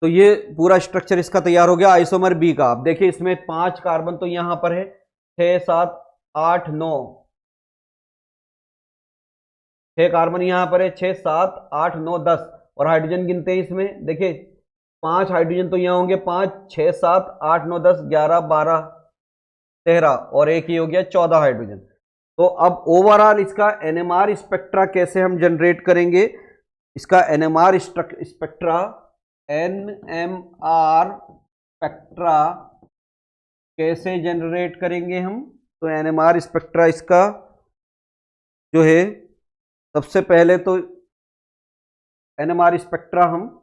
तो ये पूरा स्ट्रक्चर इसका तैयार हो गया आइसोमर बी का। आप देखिए, इसमें 5 कार्बन तो यहां पर है, 6 7 8 9, 6 कार्बन यहां पर है, 6 7 8 9 10, और हाइड्रोजन गिनते हैं इसमें, देखिए 5 हाइड्रोजन तो यहां होंगे, 5 6 7 8 9 10 11 12 13, और एक ही हो गया 14 हाइड्रोजन। तो अब ओवरऑल इसका एनएमआर स्पेक्ट्रा कैसे हम जनरेट करेंगे, इसका एनएमआर स्पेक्ट्रा, एनएमआर स्पेक्ट्रा कैसे जनरेट करेंगे हम। तो एनएमआर स्पेक्ट्रा इसका जो है, सबसे पहले तो एनएमआर स्पेक्ट्रा हम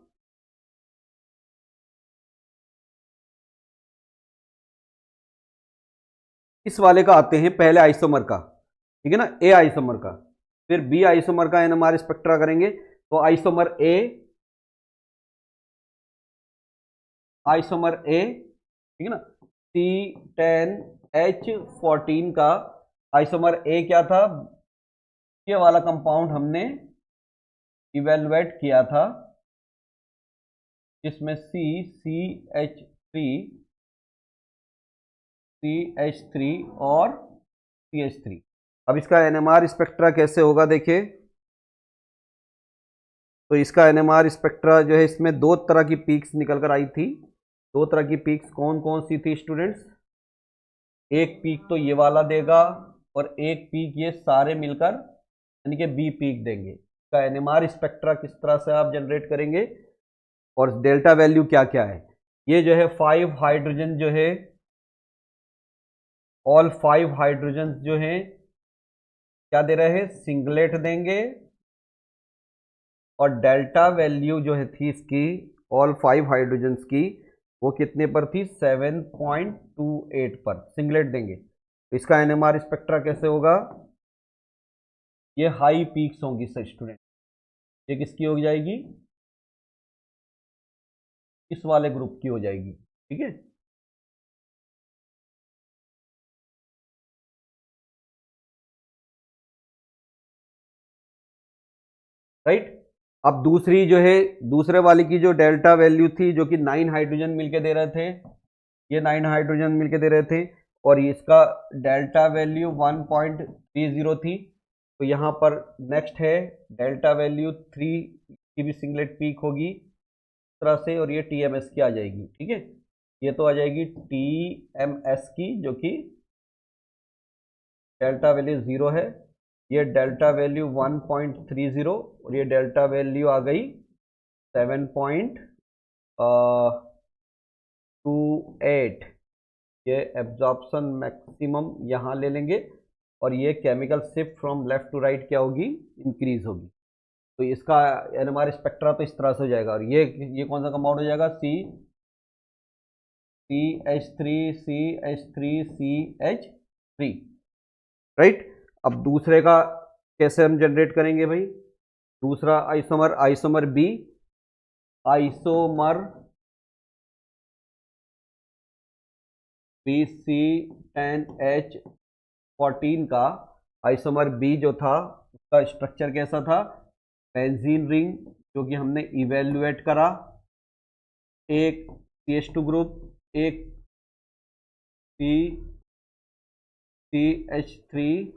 इस वाले का आते हैं, पहले आइसोमर का, ठीक है ना, ए आइसोमर का, फिर बी आइसोमर का एनएमआर स्पेक्ट्रा करेंगे। तो आइसोमर ए, आइसोमर ए, ठीक है ना, C10H14 का आइसोमर ए क्या था, ये वाला कंपाउंड हमने इवेलुएट किया था, जिसमें CH3 और CH3। अब इसका NMR स्पेक्ट्रा कैसे होगा देखिए। तो इसका NMR स्पेक्ट्रा जो है, इसमें दो तरह की पीक्स निकल कर आई थी। दो तरह की पीक्स कौन कौन सी थी स्टूडेंट्स? एक पीक तो ये वाला देगा और एक पीक ये सारे मिलकर यानी कि बी पीक देंगे। इसका NMR स्पेक्ट्रा किस तरह से आप जनरेट करेंगे और डेल्टा वैल्यू क्या क्या है। ये जो है 5 हाइड्रोजन जो है, ऑल 5 हाइड्रोजन जो हैं क्या दे रहे हैं? सिंगलेट देंगे। और डेल्टा वैल्यू जो है थी इसकी, ऑल 5 हाइड्रोजन्स की, वो कितने पर थी? 7.28 पर सिंगलेट देंगे। तो इसका NMR स्पेक्ट्रा कैसे होगा? ये हाई पीक्स होंगी सर स्टूडेंट। ये किसकी हो जाएगी? इस वाले ग्रुप की हो जाएगी। ठीक है, राइट। अब दूसरी जो है, दूसरे वाली की जो डेल्टा वैल्यू थी, जो कि 9 हाइड्रोजन मिलके दे रहे थे, ये 9 हाइड्रोजन मिलके दे रहे थे, और इसका डेल्टा वैल्यू 1.30 थी। तो यहाँ पर नेक्स्ट है डेल्टा वैल्यू 3 की भी सिंगलेट पीक होगी इस तरह से, और ये TMS की आ जाएगी। ठीक है, ये तो आ जाएगी TMS की, जो कि डेल्टा वैल्यू 0 है। ये डेल्टा वैल्यू 1.30 और ये डेल्टा वैल्यू आ गई 7.28। ये एब्जॉर्प्शन मैक्सिमम यहाँ ले लेंगे, और ये chemical shift from left to right क्या होगी? इंक्रीज होगी। तो इसका NMR स्पेक्ट्रा तो इस तरह से हो जाएगा। और ये कौन सा कंपाउंड हो जाएगा? CH3 right. अब दूसरे का कैसे हम जनरेट करेंगे भाई? दूसरा isomer, isomer B, isomer BC10H14 का आइसोमर B जो था, उसका स्ट्रक्चर कैसा था? बेंजीन रिंग, जो कि हमने इवेल्युएट करा। एक CH2 ग्रुप, एक CH3,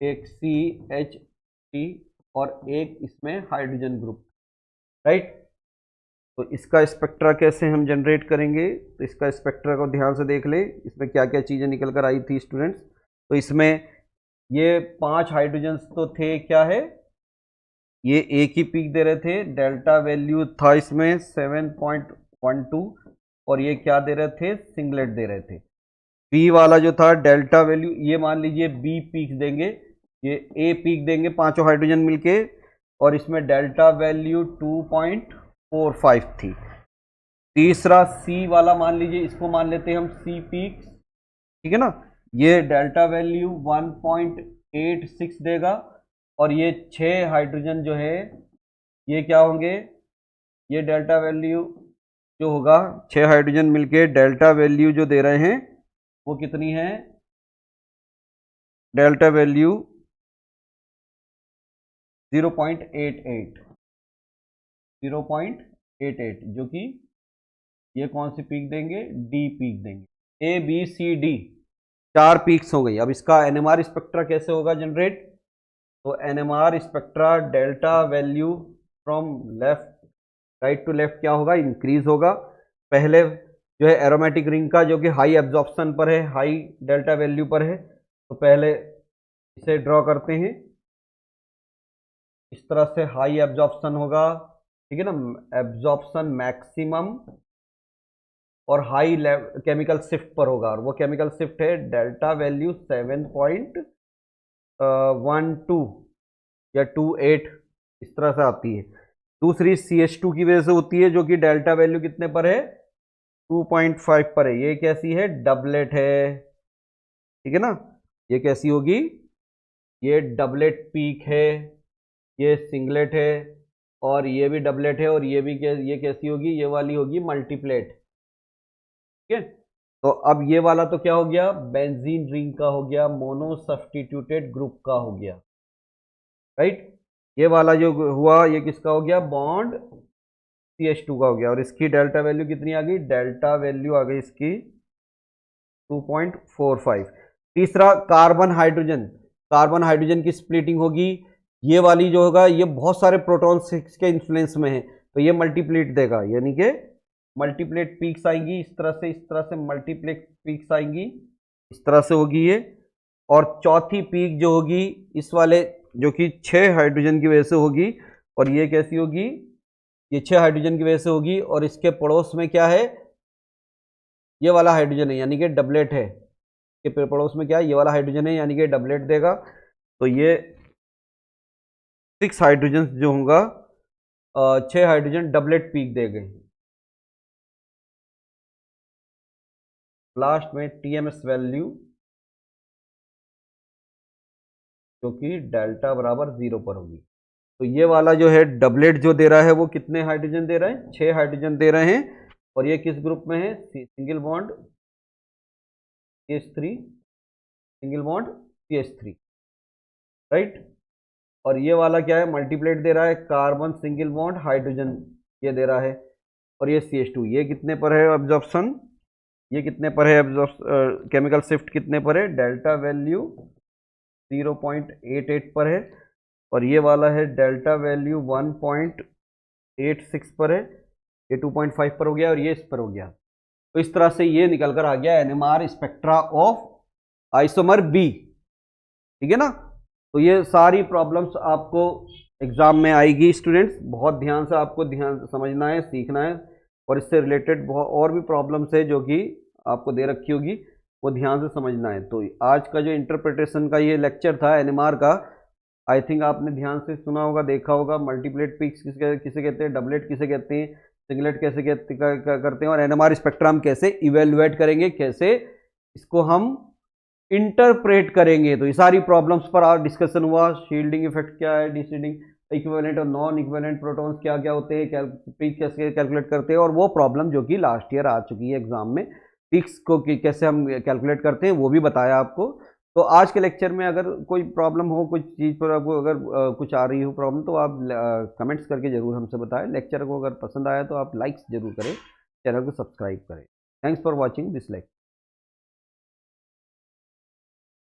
एक CH3 और एक इसमें हाइड्रोजन ग्रुप, राइट। तो इसका स्पेक्ट्रा कैसे हम जनरेट करेंगे? तो इसका स्पेक्ट्रा को ध्यान से देख ले, इसमें क्या क्या चीज़ें निकल कर आई थी स्टूडेंट्स। तो इसमें ये 5 हाइड्रोजन्स तो थे, क्या है? ये एक ही पीक दे रहे थे, डेल्टा वैल्यू था इसमें 7.12, और ये क्या दे रहे थे? सिंगलेट दे रहे थे। बी वाला जो था डेल्टा वैल्यू, ये मान लीजिए बी पीक देंगे, ये ए पीक देंगे, पांचों हाइड्रोजन मिलके, और इसमें डेल्टा वैल्यू 2.45 थी। तीसरा सी वाला मान लीजिए, इसको मान लेते हैं हम सी पीक, ठीक है ना। ये डेल्टा वैल्यू 1.86 देगा, और ये 6 हाइड्रोजन जो है ये क्या होंगे? ये डेल्टा वैल्यू जो होगा, 6 हाइड्रोजन मिलके डेल्टा वैल्यू जो दे रहे हैं वो कितनी है? डेल्टा वैल्यू 0.88, 0.88, जो कि ये कौन सी पीक देंगे? डी पीक देंगे। A B C D 4 peaks हो गई। अब इसका NMR स्पेक्ट्रा कैसे होगा जनरेट? तो NMR spectra delta value from left right to left क्या होगा? इंक्रीज होगा। पहले जो है एरोमेटिक रिंग का, जो कि हाई एब्जॉर्प्शन पर है, हाई डेल्टा वैल्यू पर है, तो पहले इसे ड्रॉ करते हैं। इस तरह से हाई एब्जॉर्प्शन होगा, ठीक है ना, एब्जॉर्प्शन मैक्सिमम, और हाई केमिकल शिफ्ट पर होगा, और वो केमिकल शिफ्ट है डेल्टा वैल्यू 7.12 या 28, इस तरह से आती है। दूसरी CH2 की वजह से होती है, जो कि डेल्टा वैल्यू कितने पर है? 2.5 पर है। ये कैसी है? डबलेट है, ठीक है ना। ये कैसी होगी? ये डबलेट पीक है, ये सिंगलेट है, और ये भी डबलेट है, और ये भी ये कैसी होगी? ये वाली होगी मल्टीप्लेट, ठीक है। तो अब ये वाला तो क्या हो गया, बेंजीन रिंग का हो गया, मोनो सब्स्टिट्यूटेड ग्रुप का हो गया, राइट। ये वाला जो हुआ ये किसका हो गया, बॉन्ड CH2 का हो गया। और इसकी डेल्टा वैल्यू कितनी आ गई, डेल्टा वैल्यू आ गई इसकी 2.45। तीसरा कार्बन हाइड्रोजन, कार्बन हाइड्रोजन की स्प्लिटिंग होगी, ये वाली जो होगा ये बहुत सारे प्रोटॉन्स के इन्फ्लुएंस में है, तो ये मल्टीप्लेट देगा, यानी कि मल्टीप्लेट पीक्स आएंगी इस तरह से मल्टीप्लेट पीक्स आएंगी, इस तरह से होगी ये। और चौथी पीक जो होगी इस वाले जो कि 6 हाइड्रोजन की वजह से होगी, और ये कैसी होगी, ये 6 हाइड्रोजन की वजह से होगी, और इसके पड़ोस में क्या है, ये वाला हाइड्रोजन है यानी कि डबलेट है, के पड़ोस में क्या है, ये वाला हाइड्रोजन है यानी कि डबलेट देगा। तो ये 6 हाइड्रोजन जो होगा 6 हाइड्रोजन डबलेट पीक देंगे। लास्ट में TMS वैल्यू जो कि डेल्टा बराबर 0 पर होगी। तो ये वाला जो है डबलेट जो दे रहा है वो कितने हाइड्रोजन दे रहा है, 6 हाइड्रोजन दे रहे हैं, और ये किस ग्रुप में है, single bond CH3, single bond CH3, right. और ये वाला क्या है, मल्टीप्लेट दे रहा है, कार्बन सिंगल बॉन्ड हाइड्रोजन ये दे रहा है, और ये CH2, ये कितने पर है एब्जॉर्प्शन, ये कितने पर है केमिकल शिफ्ट कितने पर है, डेल्टा वैल्यू 0.88 पर है, और ये वाला है डेल्टा वैल्यू 1.86 पर है, ये 2.5 पर हो गया, और ये इस पर हो गया। तो इस तरह से ये निकल कर आ गया NMR spectra of isomer B, ठीक है ना। तो ये सारी प्रॉब्लम्स आपको एग्जाम में आएगी स्टूडेंट्स, बहुत ध्यान से आपको ध्यान समझना है, सीखना है, और इससे रिलेटेड बहुत और भी प्रॉब्लम्स है जो कि आपको दे रखी होगी, वो ध्यान से समझना है। तो आज का जो इंटरप्रिटेशन का ये लेक्चर था NMR का, आई थिंक आपने ध्यान से सुना होगा, देखा होगा। मल्टीप्लेट पीक्स किसे कहते हैं, डबलेट किसे कहते हैं, सिंगलेट कैसे करते हैं, और NMR स्पेक्ट्रम कैसे इवेल्युएट करेंगे, कैसे इसको हम इंटरप्रेट करेंगे। तो ये सारी प्रॉब्लम्स पर आज डिस्कशन हुआ। शील्डिंग इफेक्ट क्या है, डिशील्डिंग, इक्विवेलेंट और नॉन इक्विवेलेंट प्रोटॉन्स क्या क्या होते हैं, पीक कैसे कैलकुलेट करते हैं, और वो प्रॉब्लम जो कि लास्ट ईयर आ चुकी है एग्जाम में, पीक्स को कैसे हम कैलकुलेट करते हैं वो भी बताया आपको। तो आज के लेक्चर में अगर कोई प्रॉब्लम हो, कुछ चीज़ पर आपको अगर कुछ आ रही हो प्रॉब्लम, तो आप कमेंट्स करके ज़रूर हमसे बताएं। लेक्चर को अगर पसंद आया तो आप लाइक्स जरूर करें, चैनल को सब्सक्राइब करें। Thanks for watching this lecture.